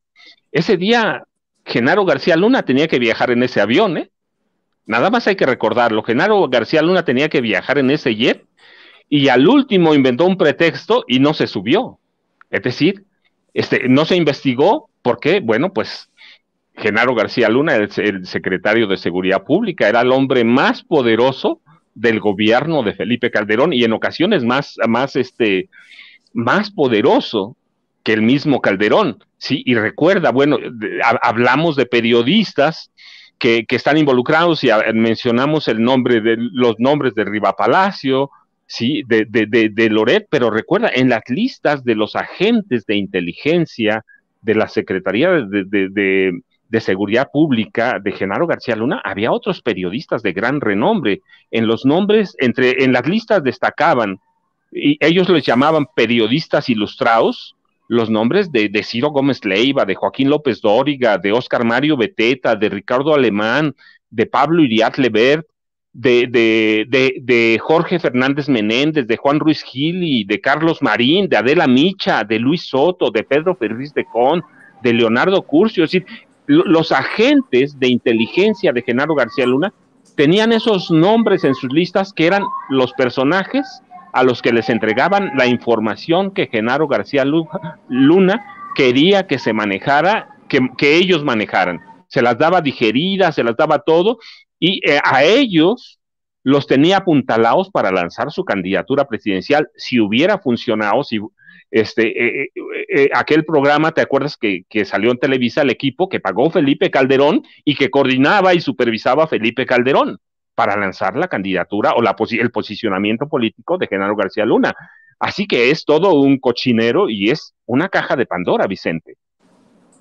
[SPEAKER 2] ese día Genaro García Luna tenía que viajar en ese avión, ¿eh? Nada más hay que recordarlo. Genaro García Luna tenía que viajar en ese jet y al último inventó un pretexto y no se subió. Es decir, no se investigó. ¿Por qué? Bueno, pues Genaro García Luna, el secretario de Seguridad Pública, era el hombre más poderoso del gobierno de Felipe Calderón y en ocasiones más poderoso que el mismo Calderón, ¿sí? Y recuerda, bueno, hablamos de periodistas que están involucrados y mencionamos los nombres de Riva Palacio, ¿sí? De Loret, pero recuerda, en las listas de los agentes de inteligencia de la Secretaría de Seguridad Pública de Genaro García Luna, había otros periodistas de gran renombre. En los nombres, en las listas destacaban, y ellos les llamaban periodistas ilustrados, los nombres de Ciro Gómez Leiva, de Joaquín López Dóriga, de Óscar Mario Beteta, de Ricardo Alemán, de Pablo Iriart Lebert, de Jorge Fernández Menéndez, de Juan Ruiz Gili, de Carlos Marín, de Adela Micha, de Luis Soto, de Pedro Ferriz de Con, de Leonardo Curcio. Es decir, los agentes de inteligencia de Genaro García Luna tenían esos nombres en sus listas que eran los personajes a los que les entregaban la información que Genaro García Luna quería que se manejara, que ellos manejaran. Se las daba digeridas, se las daba todo, y a ellos los tenía apuntalados para lanzar su candidatura presidencial. Si hubiera funcionado, aquel programa, ¿te acuerdas que salió en Televisa, el equipo que pagó Felipe Calderón y que coordinaba y supervisaba a Felipe Calderón para lanzar la candidatura o el posicionamiento político de Genaro García Luna? Así que es todo un cochinero y es una caja de Pandora, Vicente.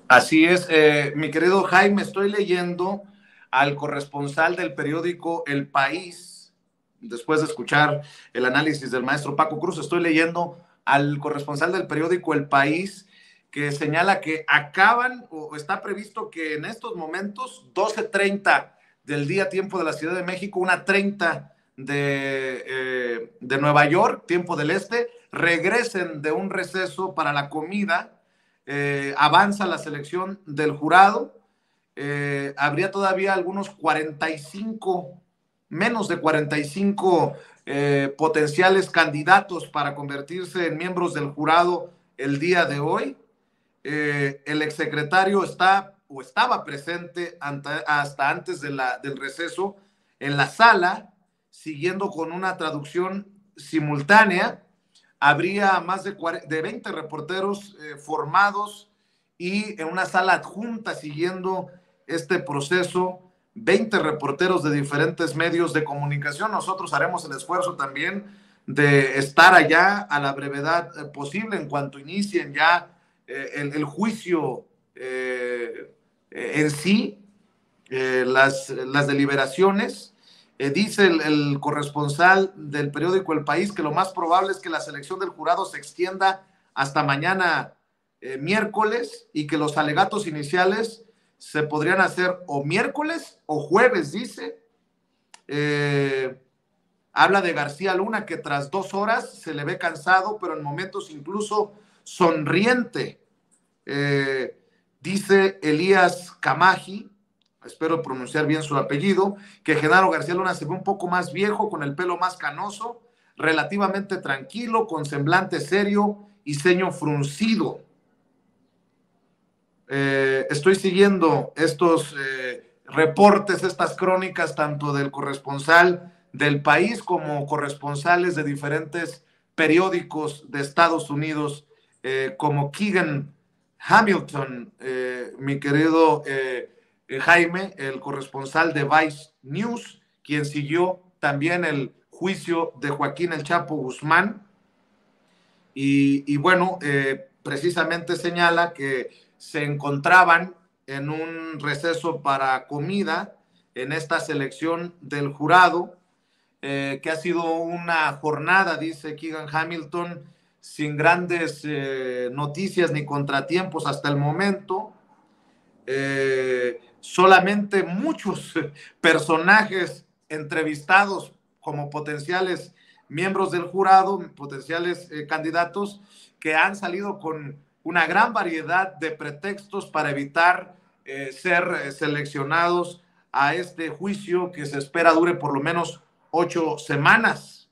[SPEAKER 1] Así es, mi querido Jaime, estoy leyendo al corresponsal del periódico El País, después de escuchar el análisis del maestro Paco Cruz, estoy leyendo al corresponsal del periódico El País, que señala que acaban o está previsto que en estos momentos 12:30 del día tiempo de la Ciudad de México, 1:30 de Nueva York, tiempo del este, regresen de un receso para la comida. Avanza la selección del jurado. Habría todavía algunos 45, menos de 45 potenciales candidatos para convertirse en miembros del jurado el día de hoy. El exsecretario está o estaba presente hasta antes del receso en la sala, siguiendo con una traducción simultánea. Habría más de 20 reporteros formados y en una sala adjunta siguiendo este proceso, 20 reporteros de diferentes medios de comunicación. Nosotros haremos el esfuerzo también de estar allá a la brevedad posible en cuanto inicien ya el juicio en sí, las deliberaciones. Dice el corresponsal del periódico El País que lo más probable es que la selección del jurado se extienda hasta mañana miércoles, y que los alegatos iniciales se podrían hacer o miércoles o jueves, dice. Habla de García Luna, que tras 2 horas se le ve cansado, pero en momentos incluso sonriente. Dice Elías Camaji, espero pronunciar bien su apellido, que Genaro García Luna se ve un poco más viejo, con el pelo más canoso, relativamente tranquilo, con semblante serio y ceño fruncido. Estoy siguiendo estos reportes, estas crónicas, tanto del corresponsal del País como corresponsales de diferentes periódicos de Estados Unidos, como Keegan Hamilton, mi querido Jaime, el corresponsal de Vice News, quien siguió también el juicio de Joaquín El Chapo Guzmán. Y bueno, precisamente señala que se encontraban en un receso para comida en esta selección del jurado, que ha sido una jornada, dice Keegan Hamilton, sin grandes noticias ni contratiempos hasta el momento. Solamente muchos personajes entrevistados como potenciales miembros del jurado, potenciales candidatos, que han salido con una gran variedad de pretextos para evitar ser seleccionados a este juicio, que se espera dure por lo menos 8 semanas.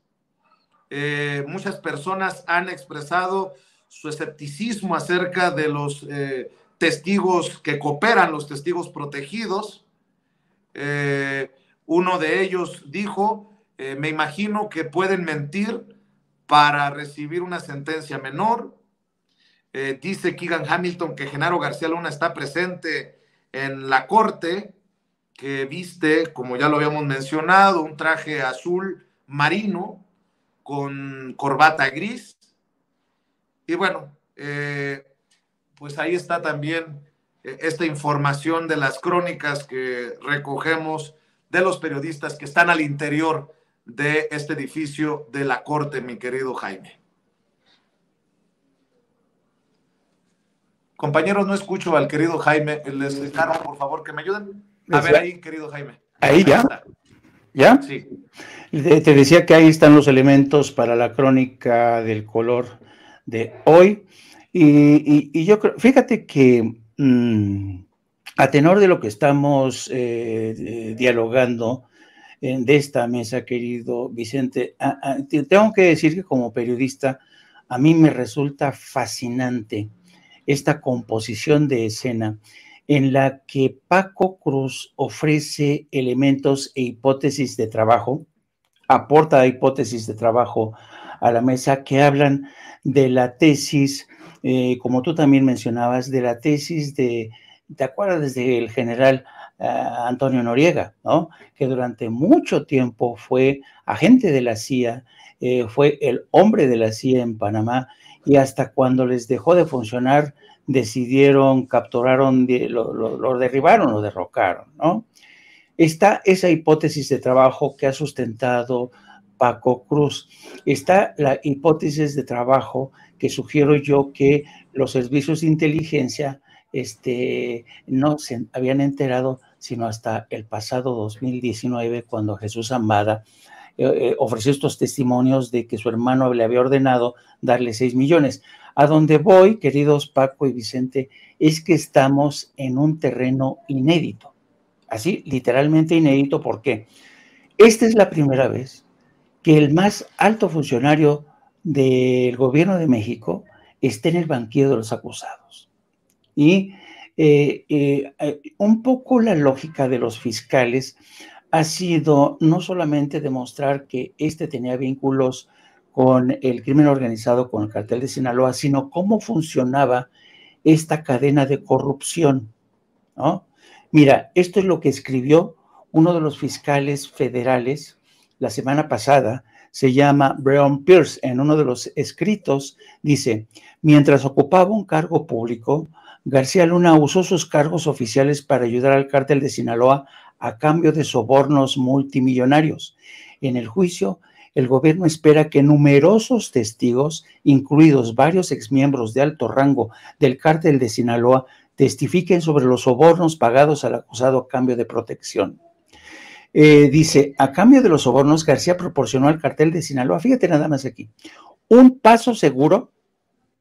[SPEAKER 1] Muchas personas han expresado su escepticismo acerca de los testigos que cooperan, los testigos protegidos. Uno de ellos dijo: me imagino que pueden mentir para recibir una sentencia menor. Dice Keegan Hamilton que Genaro García Luna está presente en la corte, que viste, como ya lo habíamos mencionado, un traje azul marino con corbata gris. Y bueno, pues ahí está también esta información de las crónicas que recogemos de los periodistas que están al interior de este edificio de la corte, mi querido Jaime. Compañeros, no escucho al querido Jaime. Les encargo, por favor, que me ayuden. A ver ahí, querido Jaime.
[SPEAKER 3] Ahí ya. ¿Ya?
[SPEAKER 1] Sí.
[SPEAKER 3] Te decía que ahí están los elementos para la crónica del color de hoy. Y yo creo, fíjate que a tenor de lo que estamos dialogando de esta mesa, querido Vicente, tengo que decir que como periodista a mí me resulta fascinante esta composición de escena en la que Paco Cruz ofrece elementos e hipótesis de trabajo, aporta hipótesis de trabajo a la mesa que hablan de la tesis, como tú también mencionabas, de la tesis ¿te acuerdas del general Antonio Noriega, ¿no? Que durante mucho tiempo fue agente de la CIA, fue el hombre de la CIA en Panamá, y hasta cuando les dejó de funcionar, lo derribaron, lo derrocaron, ¿no? Está esa hipótesis de trabajo que ha sustentado Paco Cruz. Está la hipótesis de trabajo que sugiero yo que los servicios de inteligencia no se habían enterado sino hasta el pasado 2019, cuando Jesús Zambada ofreció estos testimonios de que su hermano le había ordenado darle 6 millones. A donde voy, queridos Paco y Vicente, es que estamos en un terreno inédito, así literalmente inédito. ¿Por qué? Esta es la primera vez que el más alto funcionario del gobierno de México esté en el banquillo de los acusados. Y Un poco la lógica de los fiscales ha sido no solamente demostrar que tenía vínculos con el crimen organizado, con el cartel de Sinaloa, sino cómo funcionaba esta cadena de corrupción, ¿no? Mira, esto es lo que escribió uno de los fiscales federales la semana pasada, se llama Breon Pierce. En uno de los escritos dice: mientras ocupaba un cargo público, García Luna usó sus cargos oficiales para ayudar al cártel de Sinaloa a cambio de sobornos multimillonarios. En el juicio, el gobierno espera que numerosos testigos, incluidos varios exmiembros de alto rango del cártel de Sinaloa, testifiquen sobre los sobornos pagados al acusado a cambio de protección. Dice, a cambio de los sobornos, García proporcionó al cartel de Sinaloa, fíjate nada más aquí, un paso seguro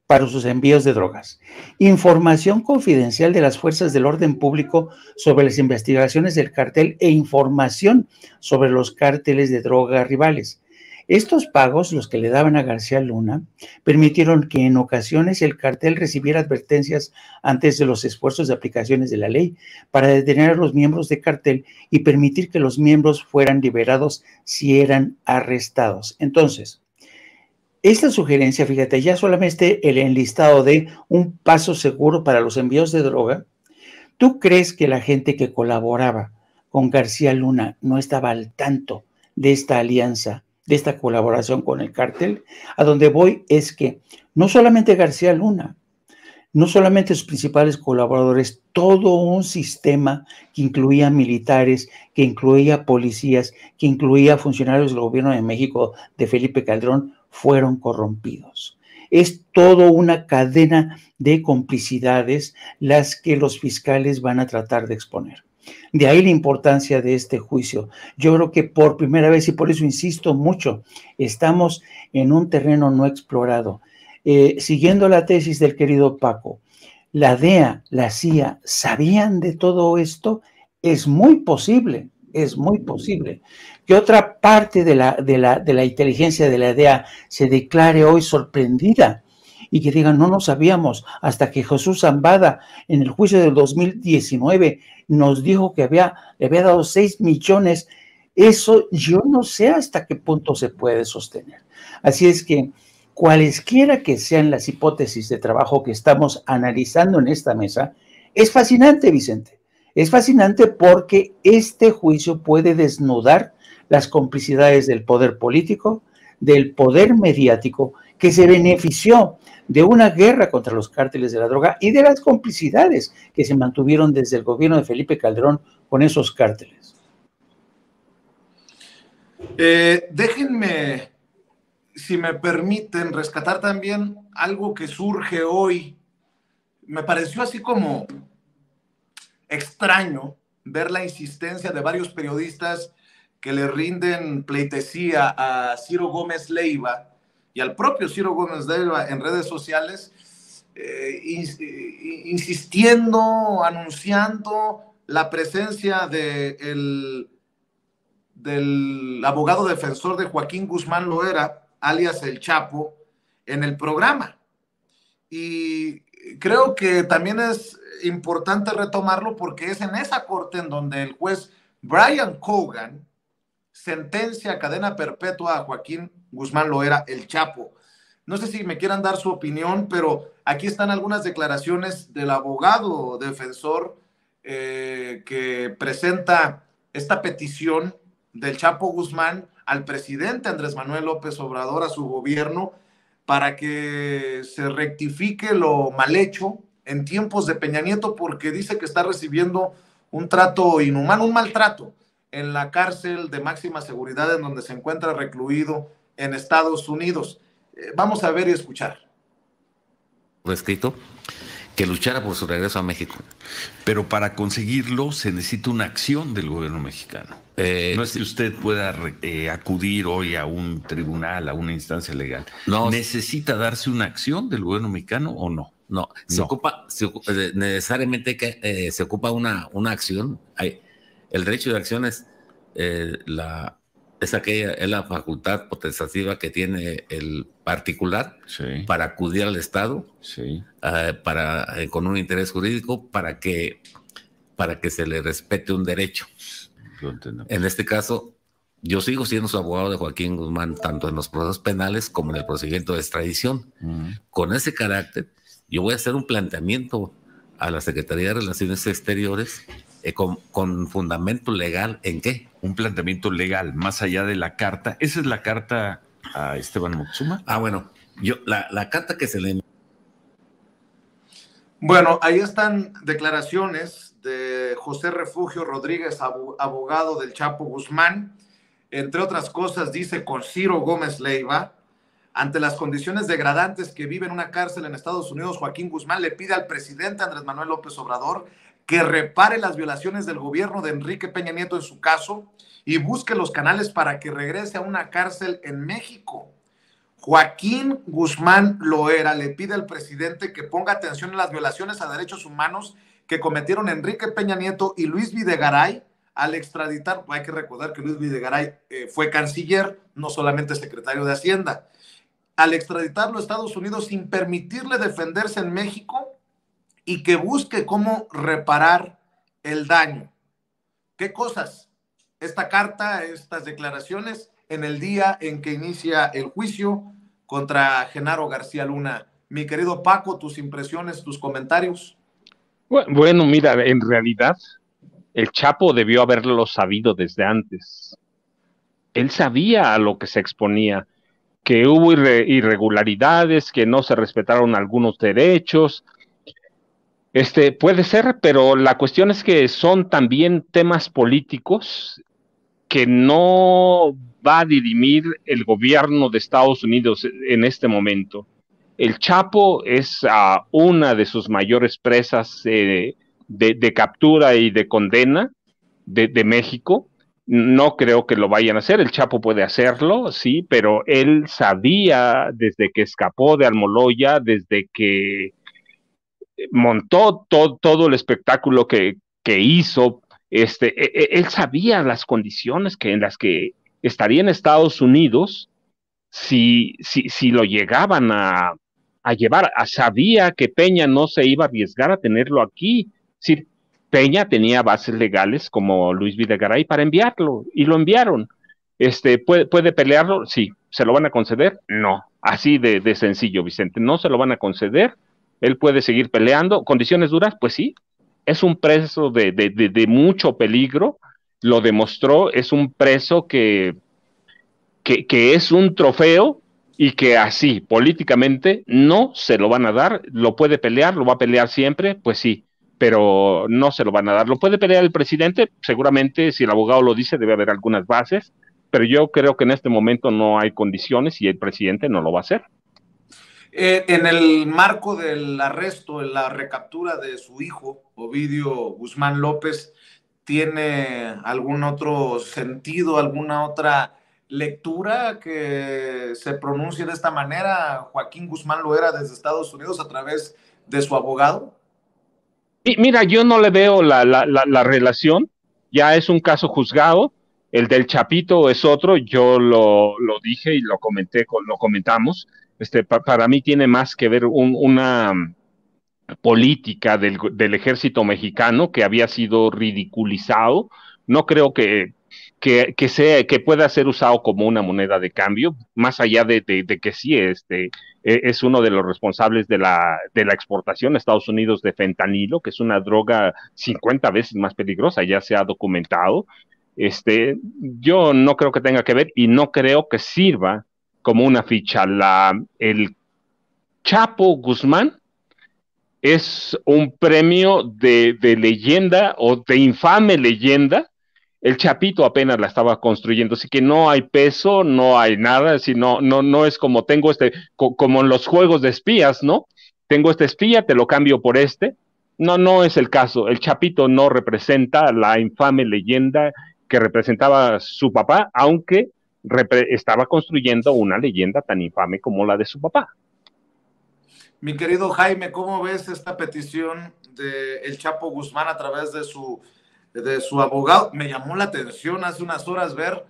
[SPEAKER 3] para sus envíos de drogas, información confidencial de las fuerzas del orden público sobre las investigaciones del cartel e información sobre los cárteles de droga rivales. Estos pagos, los que le daban a García Luna, permitieron que en ocasiones el cartel recibiera advertencias antes de los esfuerzos de aplicaciones de la ley para detener a los miembros del cartel y permitir que los miembros fueran liberados si eran arrestados. Entonces, esta sugerencia, fíjate, ya solamente el enlistado de un paso seguro para los envíos de droga. ¿Tú crees que la gente que colaboraba con García Luna no estaba al tanto de esta alianza, de esta colaboración con el cártel? A donde voy es que no solamente García Luna, no solamente sus principales colaboradores, todo un sistema que incluía militares, que incluía policías, que incluía funcionarios del gobierno de México de Felipe Calderón, fueron corrompidos. Es toda una cadena de complicidades las que los fiscales van a tratar de exponer. De ahí la importancia de este juicio. Yo creo que por primera vez, y por eso insisto mucho, estamos en un terreno no explorado. Siguiendo la tesis del querido Paco, la DEA, la CIA, ¿sabían de todo esto? Es muy posible que otra parte de la inteligencia de la DEA se declare hoy sorprendida y que digan, no lo sabíamos, hasta que Jesús Zambada en el juicio del 2019 nos dijo que le había dado 6 millones. Eso yo no sé hasta qué punto se puede sostener. Así es que cualesquiera que sean las hipótesis de trabajo que estamos analizando en esta mesa, es fascinante, Vicente. Es fascinante porque este juicio puede desnudar las complicidades del poder político, del poder mediático, que se benefició de una guerra contra los cárteles de la droga y de las complicidades que se mantuvieron desde el gobierno de Felipe Calderón con esos cárteles.
[SPEAKER 1] Déjenme, si me permiten, rescatar también algo que surge hoy. Me pareció así como extraño ver la insistencia de varios periodistas que le rinden pleitesía a Ciro Gómez Leiva y al propio Ciro Gómez Leiva en redes sociales, insistiendo, anunciando la presencia del abogado defensor de Joaquín Guzmán Loera, alias El Chapo, en el programa. Y creo que también es importante retomarlo porque es en esa corte en donde el juez Brian Cogan sentencia a cadena perpetua a Joaquín Guzmán Loera, El Chapo. No sé si me quieran dar su opinión, pero aquí están algunas declaraciones del abogado defensor que presenta esta petición del Chapo Guzmán al presidente Andrés Manuel López Obrador, a su gobierno, para que se rectifique lo mal hecho en tiempos de Peña Nieto, porque dice que está recibiendo un trato inhumano, un maltrato en la cárcel de máxima seguridad en donde se encuentra recluido en Estados Unidos. Vamos a ver y escuchar.
[SPEAKER 4] Escrito que luchara por su regreso a México.
[SPEAKER 5] Pero para conseguirlo se necesita una acción del gobierno mexicano. No es que usted pueda acudir hoy a un tribunal, a una instancia legal.
[SPEAKER 4] No.
[SPEAKER 5] ¿Necesita darse una acción del gobierno mexicano o no?
[SPEAKER 4] No, necesariamente que se ocupa una acción. El derecho de acción es es la facultad potestativa que tiene el particular para acudir al Estado con un interés jurídico para que se le respete un derecho. En este caso, yo sigo siendo su abogado de Joaquín Guzmán, tanto en los procesos penales como en el procedimiento de extradición. Con ese carácter, yo voy a hacer un planteamiento a la Secretaría de Relaciones Exteriores con fundamento legal. ¿En qué?
[SPEAKER 5] Un planteamiento legal, más allá de la carta. ¿Esa es la carta a Esteban Moctezuma?
[SPEAKER 4] Bueno, la carta que se le...
[SPEAKER 1] Bueno, ahí están declaraciones de José Refugio Rodríguez, abogado del Chapo Guzmán. Entre otras cosas, dice con Ciro Gómez Leiva: ante las condiciones degradantes que vive en una cárcel en Estados Unidos, Joaquín Guzmán le pide al presidente Andrés Manuel López Obrador que repare las violaciones del gobierno de Enrique Peña Nieto en su caso y busque los canales para que regrese a una cárcel en México. Joaquín Guzmán Loera le pide al presidente que ponga atención en las violaciones a derechos humanos que cometieron Enrique Peña Nieto y Luis Videgaray al extraditar. Hay que recordar que Luis Videgaray fue canciller, no solamente secretario de Hacienda. Al extraditarlo a Estados Unidos sin permitirle defenderse en México y que busque cómo reparar el daño. ¿Qué cosas? Esta carta, estas declaraciones en el día en que inicia el juicio contra Genaro García Luna. Mi querido Paco, tus impresiones, tus comentarios.
[SPEAKER 2] Bueno, mira, en realidad el Chapo debió haberlo sabido desde antes. Él sabía a lo que se exponía, que hubo irregularidades, que no se respetaron algunos derechos. Puede ser, pero la cuestión es que son también temas políticos que no va a dirimir el gobierno de Estados Unidos en este momento. El Chapo es una de sus mayores presas de captura y de condena de México. No creo que lo vayan a hacer. El Chapo puede hacerlo, sí, pero él sabía desde que escapó de Almoloya, desde que montó todo el espectáculo que hizo, él sabía las condiciones en las que estaría en Estados Unidos si lo llegaban a llevar. Sabía que Peña no se iba a arriesgar a tenerlo aquí. Sí, Peña tenía bases legales como Luis Videgaray para enviarlo, y lo enviaron. ¿Puede pelearlo? Sí. ¿Se lo van a conceder? No. Así de sencillo, Vicente. No se lo van a conceder. Él puede seguir peleando. ¿Condiciones duras? Pues sí. Es un preso de mucho peligro. Lo demostró. Es un preso que es un trofeo y que así, políticamente, no se lo van a dar. Lo puede pelear, lo va a pelear siempre, pues sí, pero no se lo van a dar. ¿Lo puede pelear el presidente? Seguramente, si el abogado lo dice, debe haber algunas bases, pero yo creo que en este momento no hay condiciones y el presidente no lo va a hacer.
[SPEAKER 1] En el marco del arresto, en la recaptura de su hijo, Ovidio Guzmán López, ¿tiene algún otro sentido, alguna otra lectura que se pronuncie de esta manera Joaquín Guzmán Loera desde Estados Unidos a través de su abogado?
[SPEAKER 2] Y mira, yo no le veo la relación. Ya es un caso juzgado. El del Chapito es otro. Yo lo dije y lo comentamos. Para mí tiene más que ver una política del ejército mexicano que había sido ridiculizado. No creo que pueda ser usado como una moneda de cambio, más allá de que sí, es uno de los responsables de la exportación a Estados Unidos de fentanilo, que es una droga 50 veces más peligrosa, ya se ha documentado. Yo no creo que tenga que ver y no creo que sirva como una ficha. El Chapo Guzmán es un premio de leyenda o de infame leyenda. El Chapito apenas la estaba construyendo, así que no hay peso, no hay nada, no es como como en los juegos de espías, ¿no? Tengo este espía, te lo cambio por este. No es el caso. El Chapito no representa la infame leyenda que representaba su papá, aunque estaba construyendo una leyenda tan infame como la de su papá.
[SPEAKER 1] Mi querido Jaime, ¿cómo ves esta petición del Chapo Guzmán a través de su abogado? Me llamó la atención hace unas horas ver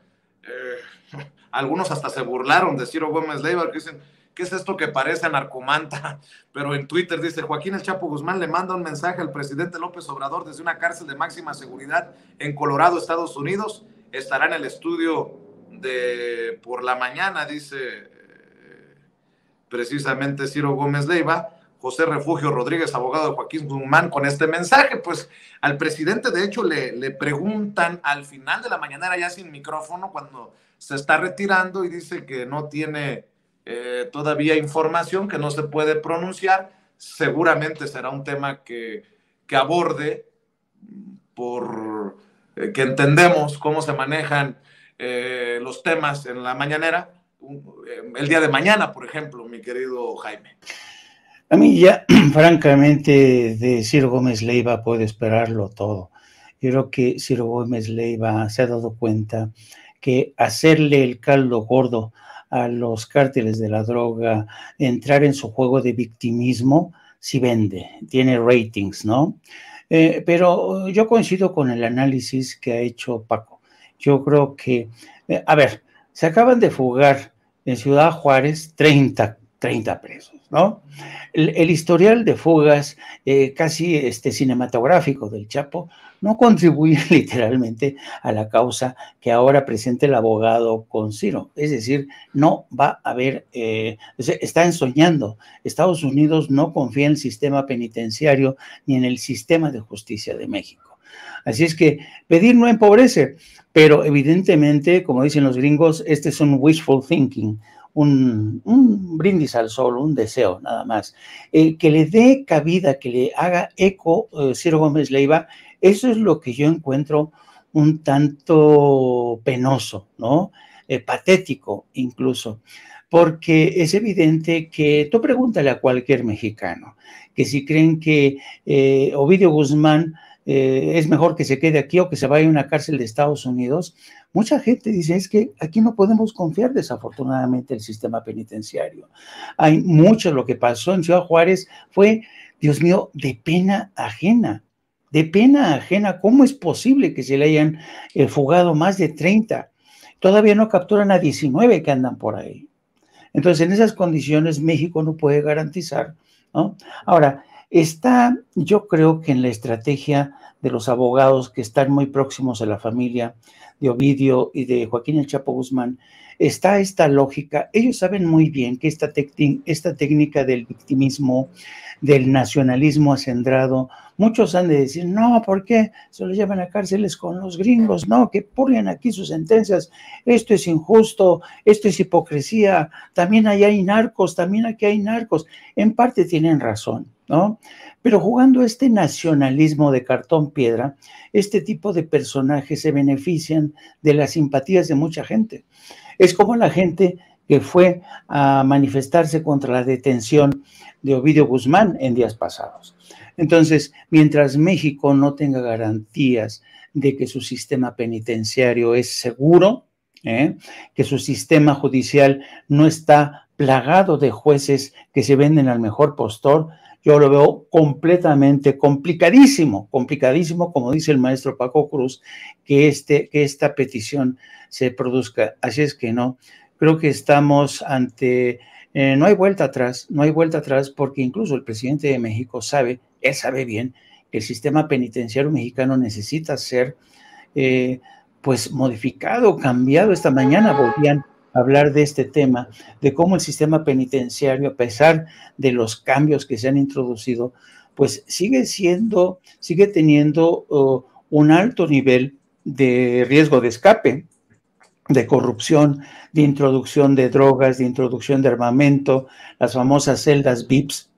[SPEAKER 1] algunos hasta se burlaron de Ciro Gómez Leiva, que dicen, ¿qué es esto que parece a narcomanta? Pero en Twitter dice, Joaquín El Chapo Guzmán le manda un mensaje al presidente López Obrador desde una cárcel de máxima seguridad en Colorado, Estados Unidos. Estará en el estudio por la mañana, dice precisamente Ciro Gómez Leiva. José Refugio Rodríguez, abogado de Joaquín Guzmán, con este mensaje. Pues al presidente, de hecho, le preguntan al final de la mañanera, ya sin micrófono, cuando se está retirando, y dice que no tiene todavía información, que no se puede pronunciar. Seguramente será un tema que aborde, por que entendemos cómo se manejan los temas en la mañanera, el día de mañana, por ejemplo, mi querido Jaime.
[SPEAKER 3] A mí ya, francamente, de Ciro Gómez Leiva puedo esperarlo todo. Yo creo que Ciro Gómez Leiva se ha dado cuenta que hacerle el caldo gordo a los cárteles de la droga, entrar en su juego de victimismo, sí vende, tiene ratings, ¿no? Pero yo coincido con el análisis que ha hecho Paco. Yo creo que, a ver, se acaban de fugar en Ciudad Juárez 30 presos, ¿no? El historial de fugas casi cinematográfico del Chapo no contribuye literalmente a la causa que ahora presenta el abogado con Ciro. Es decir, no va a haber, están soñando. Estados Unidos no confía en el sistema penitenciario ni en el sistema de justicia de México. Así es que pedir no empobrece, pero evidentemente, como dicen los gringos, este es un wishful thinking, un brindis al sol, un deseo nada más, que le dé cabida, que le haga eco Ciro Gómez Leiva. Eso es lo que yo encuentro un tanto penoso, ¿no? Patético incluso, porque es evidente que, tú pregúntale a cualquier mexicano, que si creen que Ovidio Guzmán es mejor que se quede aquí o que se vaya a una cárcel de Estados Unidos, mucha gente dice, es que aquí no podemos confiar desafortunadamente en el sistema penitenciario. Hay mucho, lo que pasó en Ciudad Juárez fue, Dios mío, de pena ajena. De pena ajena. ¿Cómo es posible que se le hayan fugado más de 30? Todavía no capturan a 19 que andan por ahí. Entonces, en esas condiciones, México no puede garantizar, ¿no? Ahora, yo creo que en la estrategia de los abogados que están muy próximos a la familia de Ovidio y de Joaquín El Chapo Guzmán, está esta lógica. Ellos saben muy bien que esta técnica del victimismo, del nacionalismo acendrado, muchos han de decir, no, ¿por qué se los llevan a cárceles con los gringos? No, que purguen aquí sus sentencias, esto es injusto, esto es hipocresía, también allá hay narcos, también aquí hay narcos. En parte tienen razón, ¿no? Pero jugando este nacionalismo de cartón piedra, este tipo de personajes se benefician de las simpatías de mucha gente. Es como la gente que fue a manifestarse contra la detención de Ovidio Guzmán en días pasados. Entonces, mientras México no tenga garantías de que su sistema penitenciario es seguro, que su sistema judicial no está plagado de jueces que se venden al mejor postor, yo lo veo completamente complicadísimo, como dice el maestro Paco Cruz, que esta petición se produzca. Así es que no, creo que estamos ante, no hay vuelta atrás, porque incluso el presidente de México él sabe bien que el sistema penitenciario mexicano necesita ser pues modificado, cambiado. Esta mañana volvían hablar de este tema, de cómo el sistema penitenciario, a pesar de los cambios que se han introducido, pues sigue teniendo un alto nivel de riesgo de escape, de corrupción, de introducción de drogas, de introducción de armamento, las famosas celdas VIPs.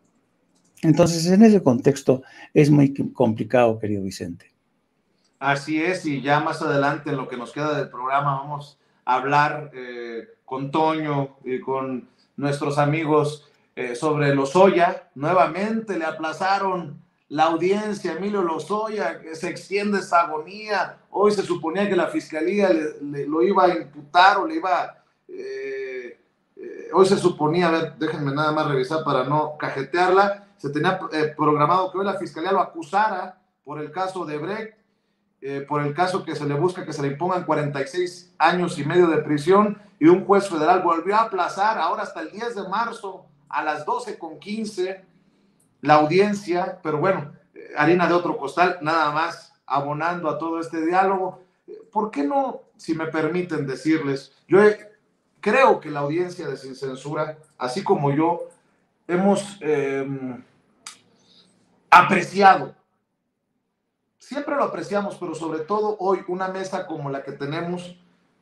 [SPEAKER 3] Entonces, en ese contexto es muy complicado, querido Vicente.
[SPEAKER 1] Así es, y ya más adelante, en lo que nos queda del programa, vamos hablar con Toño y con nuestros amigos sobre Lozoya. Nuevamente le aplazaron la audiencia a Emilio Lozoya, que se extiende esa agonía. Hoy se suponía que la fiscalía lo iba a imputar o le iba hoy se suponía, a ver, déjenme nada más revisar para no cajetearla, se tenía programado que hoy la fiscalía lo acusara por el caso de Brecht. por el caso que se le busca que se le impongan 46 años y medio de prisión, y un juez federal volvió a aplazar ahora hasta el 10 de marzo a las 12:15 la audiencia, pero bueno, harina de otro costal, nada más abonando a todo este diálogo. ¿Por qué no, si me permiten decirles, creo que la audiencia de Sin Censura, así como yo, hemos apreciado, siempre lo apreciamos, pero sobre todo hoy, una mesa como la que tenemos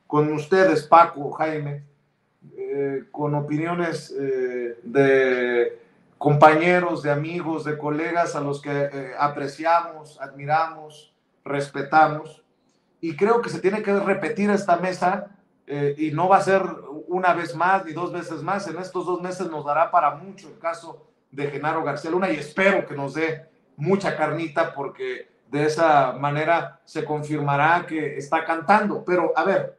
[SPEAKER 1] con ustedes, Paco, Jaime, con opiniones de compañeros, de amigos, de colegas a los que apreciamos, admiramos, respetamos, y creo que se tiene que repetir esta mesa, y no va a ser una vez más ni 2 veces más. En estos 2 meses nos dará para mucho el caso de Genaro García Luna, y espero que nos dé mucha carnita, porque de esa manera se confirmará que está cantando. Pero a ver,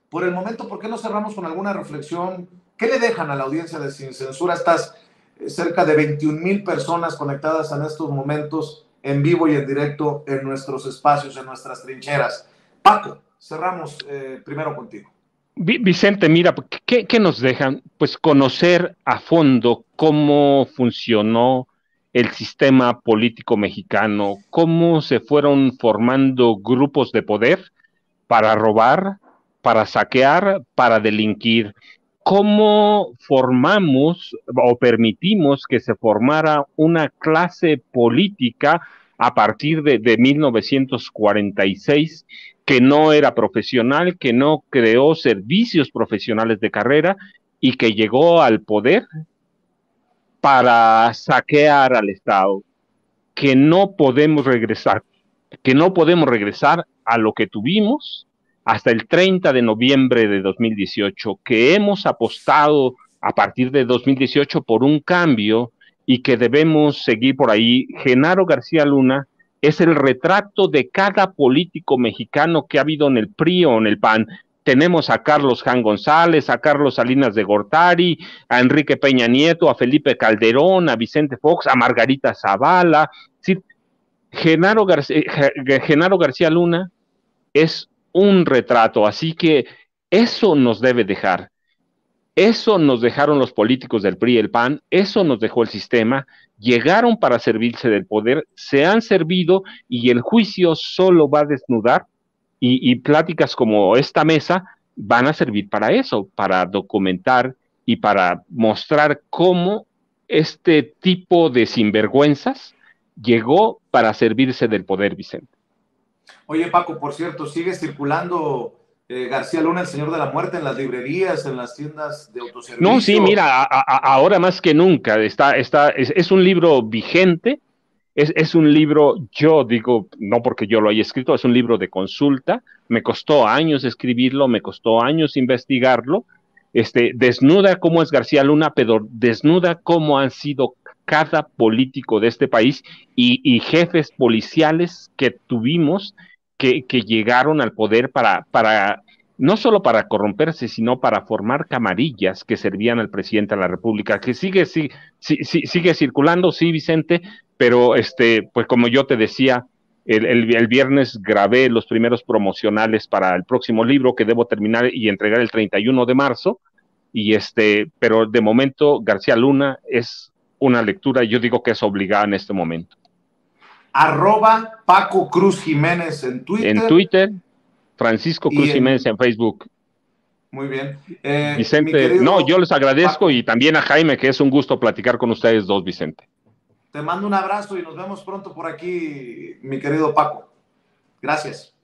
[SPEAKER 1] por el momento, ¿por qué no cerramos con alguna reflexión? ¿Qué le dejan a la audiencia de Sin Censura estas cerca de 21,000 personas conectadas en estos momentos en vivo y en directo en nuestros espacios, en nuestras trincheras? Paco, cerramos primero contigo.
[SPEAKER 2] Vicente, mira, ¿qué nos dejan? Pues conocer a fondo cómo funcionó el sistema político mexicano, cómo se fueron formando grupos de poder para robar, para saquear, para delinquir, cómo formamos o permitimos que se formara una clase política a partir de 1946, que no era profesional, que no creó servicios profesionales de carrera y que llegó al poder para saquear al Estado, que no podemos regresar a lo que tuvimos hasta el 30 de noviembre de 2018, que hemos apostado a partir de 2018 por un cambio y que debemos seguir por ahí. Genaro García Luna es el retrato de cada político mexicano que ha habido en el PRI o en el PAN. Tenemos a Carlos Jan González, a Carlos Salinas de Gortari, a Enrique Peña Nieto, a Felipe Calderón, a Vicente Fox, a Margarita Zavala. ¿Sí? Genaro García Luna es un retrato, así que eso nos debe dejar. Eso nos dejaron los políticos del PRI y el PAN, eso nos dejó el sistema, llegaron para servirse del poder, se han servido, y el juicio solo va a desnudar, y pláticas como esta mesa van a servir para eso, para documentar y para mostrar cómo este tipo de sinvergüenzas llegó para servirse del poder, Vicente.
[SPEAKER 1] Oye, Paco, por cierto, ¿sigue circulando García Luna, el Señor de la Muerte, en las librerías, en las tiendas de autoservicio?
[SPEAKER 2] No, sí, mira, ahora más que nunca es un libro vigente, es un libro, yo digo, no porque yo lo haya escrito, es un libro de consulta, me costó años escribirlo, me costó años investigarlo, desnuda cómo es García Luna, pero desnuda cómo han sido cada político de este país y jefes policiales que tuvimos que llegaron al poder para no solo para corromperse, sino para formar camarillas que servían al presidente de la República, que sigue circulando, sí, Vicente, pero pues como yo te decía, el viernes grabé los primeros promocionales para el próximo libro que debo terminar y entregar el 31 de marzo, pero de momento García Luna es una lectura, yo digo que es obligada en este momento.
[SPEAKER 1] @Paco Cruz Jiménez en Twitter.
[SPEAKER 2] En Twitter, Francisco Cruz Jiménez en Facebook.
[SPEAKER 1] Muy bien.
[SPEAKER 2] Vicente, yo les agradezco, Paco, y también a Jaime, que es un gusto platicar con ustedes dos, Vicente.
[SPEAKER 1] Te mando un abrazo y nos vemos pronto por aquí, mi querido Paco. Gracias.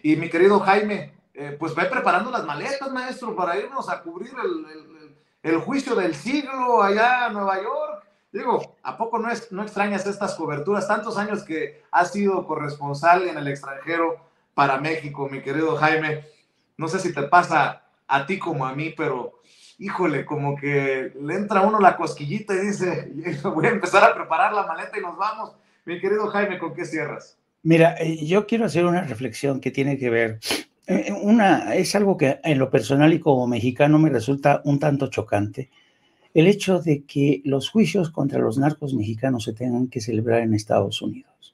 [SPEAKER 1] Y mi querido Jaime, pues ve preparando las maletas, maestro, para irnos a cubrir el juicio del siglo allá en Nueva York. Digo, ¿a poco no extrañas estas coberturas? Tantos años que has sido corresponsal en el extranjero para México, mi querido Jaime. No sé si te pasa a ti como a mí, pero híjole, como que le entra a uno la cosquillita y dice, voy a empezar a preparar la maleta y nos vamos. Mi querido Jaime, ¿con qué cierras?
[SPEAKER 3] Mira, yo quiero hacer una reflexión que tiene que ver, es algo que en lo personal y como mexicano me resulta un tanto chocante, el hecho de que los juicios contra los narcos mexicanos se tengan que celebrar en Estados Unidos.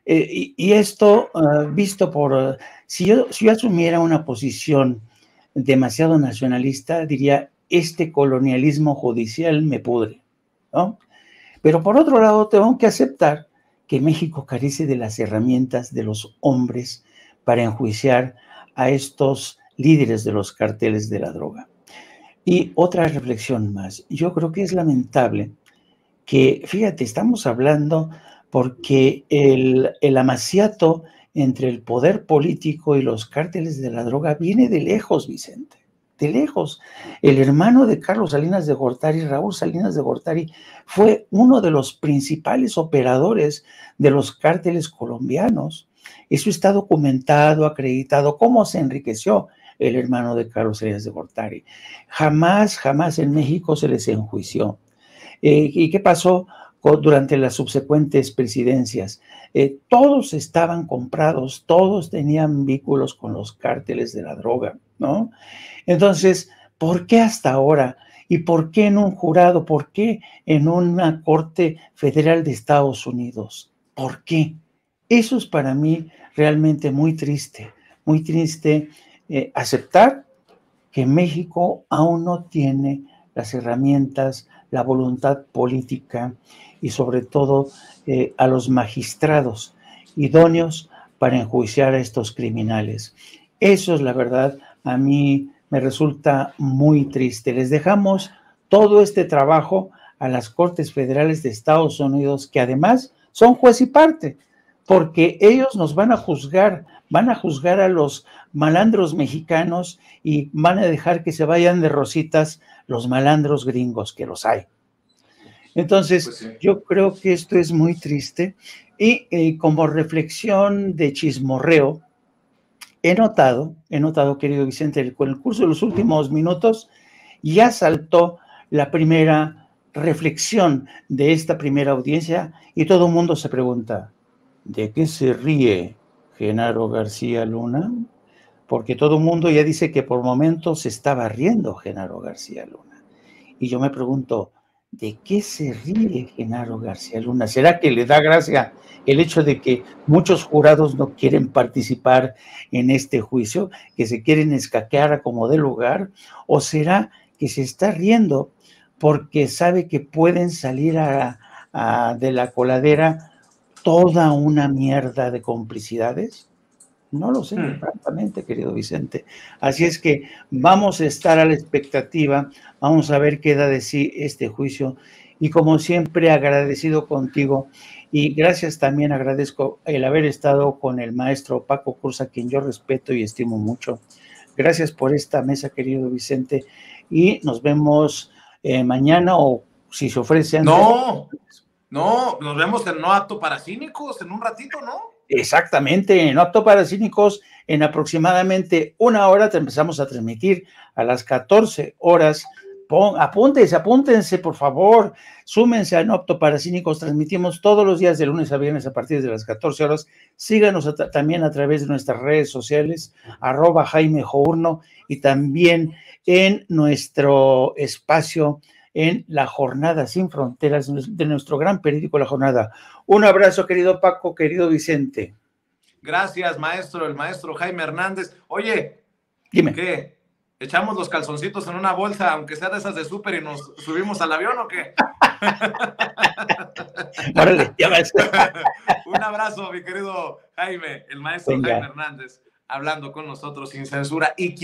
[SPEAKER 3] Y esto, visto por, si yo asumiera una posición demasiado nacionalista, diría, este colonialismo judicial me pudre, ¿no? Pero por otro lado, tengo que aceptar que México carece de las herramientas de los hombres para enjuiciar a estos líderes de los carteles de la droga. Y otra reflexión más, yo creo que es lamentable que, fíjate, estamos hablando porque el amaciato entre el poder político y los cárteles de la droga viene de lejos, Vicente, de lejos. El hermano de Carlos Salinas de Gortari, Raúl Salinas de Gortari, fue uno de los principales operadores de los cárteles colombianos. Eso está documentado, acreditado, cómo se enriqueció el hermano de Carlos Salinas de Gortari. Jamás en México se les enjuició. ¿Y qué pasó durante las subsecuentes presidencias? Todos estaban comprados, todos tenían vínculos con los cárteles de la droga, ¿no? Entonces, ¿por qué hasta ahora? ¿Y por qué en un jurado? ¿Por qué en una corte federal de Estados Unidos? ¿Por qué? Eso es para mí realmente muy triste aceptar que México aún no tiene las herramientas, la voluntad política y sobre todo a los magistrados idóneos para enjuiciar a estos criminales. Eso es la verdad, a mí me resulta muy triste. Les dejamos todo este trabajo a las Cortes Federales de Estados Unidos, que además son juez y parte, porque ellos nos van a juzgar a los malandros mexicanos y van a dejar que se vayan de rositas los malandros gringos, que los hay. Entonces, pues sí, yo creo que esto es muy triste y como reflexión de chismorreo, he notado, querido Vicente, con el curso de los últimos minutos, ya saltó la primera reflexión de esta primera audiencia y todo el mundo se pregunta, ¿de qué se ríe Genaro García Luna? Porque todo el mundo ya dice que por momentos se estaba riendo Genaro García Luna. Y yo me pregunto, ¿de qué se ríe Genaro García Luna? ¿Será que le da gracia el hecho de que muchos jurados no quieren participar en este juicio, que se quieren escaquear a como dé lugar? ¿O será que se está riendo porque sabe que pueden salir de la coladera toda una mierda de complicidades? No lo sé, francamente, querido Vicente. Así es que vamos a estar a la expectativa, vamos a ver qué da de sí este juicio. Y como siempre, agradecido contigo y gracias también, agradezco el haber estado con el maestro Paco Cruz, a quien yo respeto y estimo mucho. Gracias por esta mesa, querido Vicente, y nos vemos mañana o si se ofrece antes.
[SPEAKER 1] No, nos vemos en No Apto para Cínicos en un ratito, ¿no?
[SPEAKER 3] Exactamente, No Apto para Cínicos, en aproximadamente una hora te empezamos a transmitir a las 14 horas. Apúntense, por favor, súmense a No Apto para Cínicos. Transmitimos todos los días de lunes a viernes a partir de las 14 horas. Síganos también a través de nuestras redes sociales, @Jaime Journo, y también en nuestro espacio en La Jornada Sin Fronteras, de nuestro gran periódico La Jornada. Un abrazo, querido Paco, querido Vicente.
[SPEAKER 1] Gracias, maestro, el maestro Jaime Hernández. Oye,
[SPEAKER 3] dime.
[SPEAKER 1] ¿Qué? ¿Echamos los calzoncitos en una bolsa, aunque sea de esas de súper, y nos subimos al avión o qué?
[SPEAKER 3] Órale, ya ves.
[SPEAKER 1] Un abrazo, mi querido Jaime, el maestro Jaime Hernández, hablando con nosotros sin censura. Y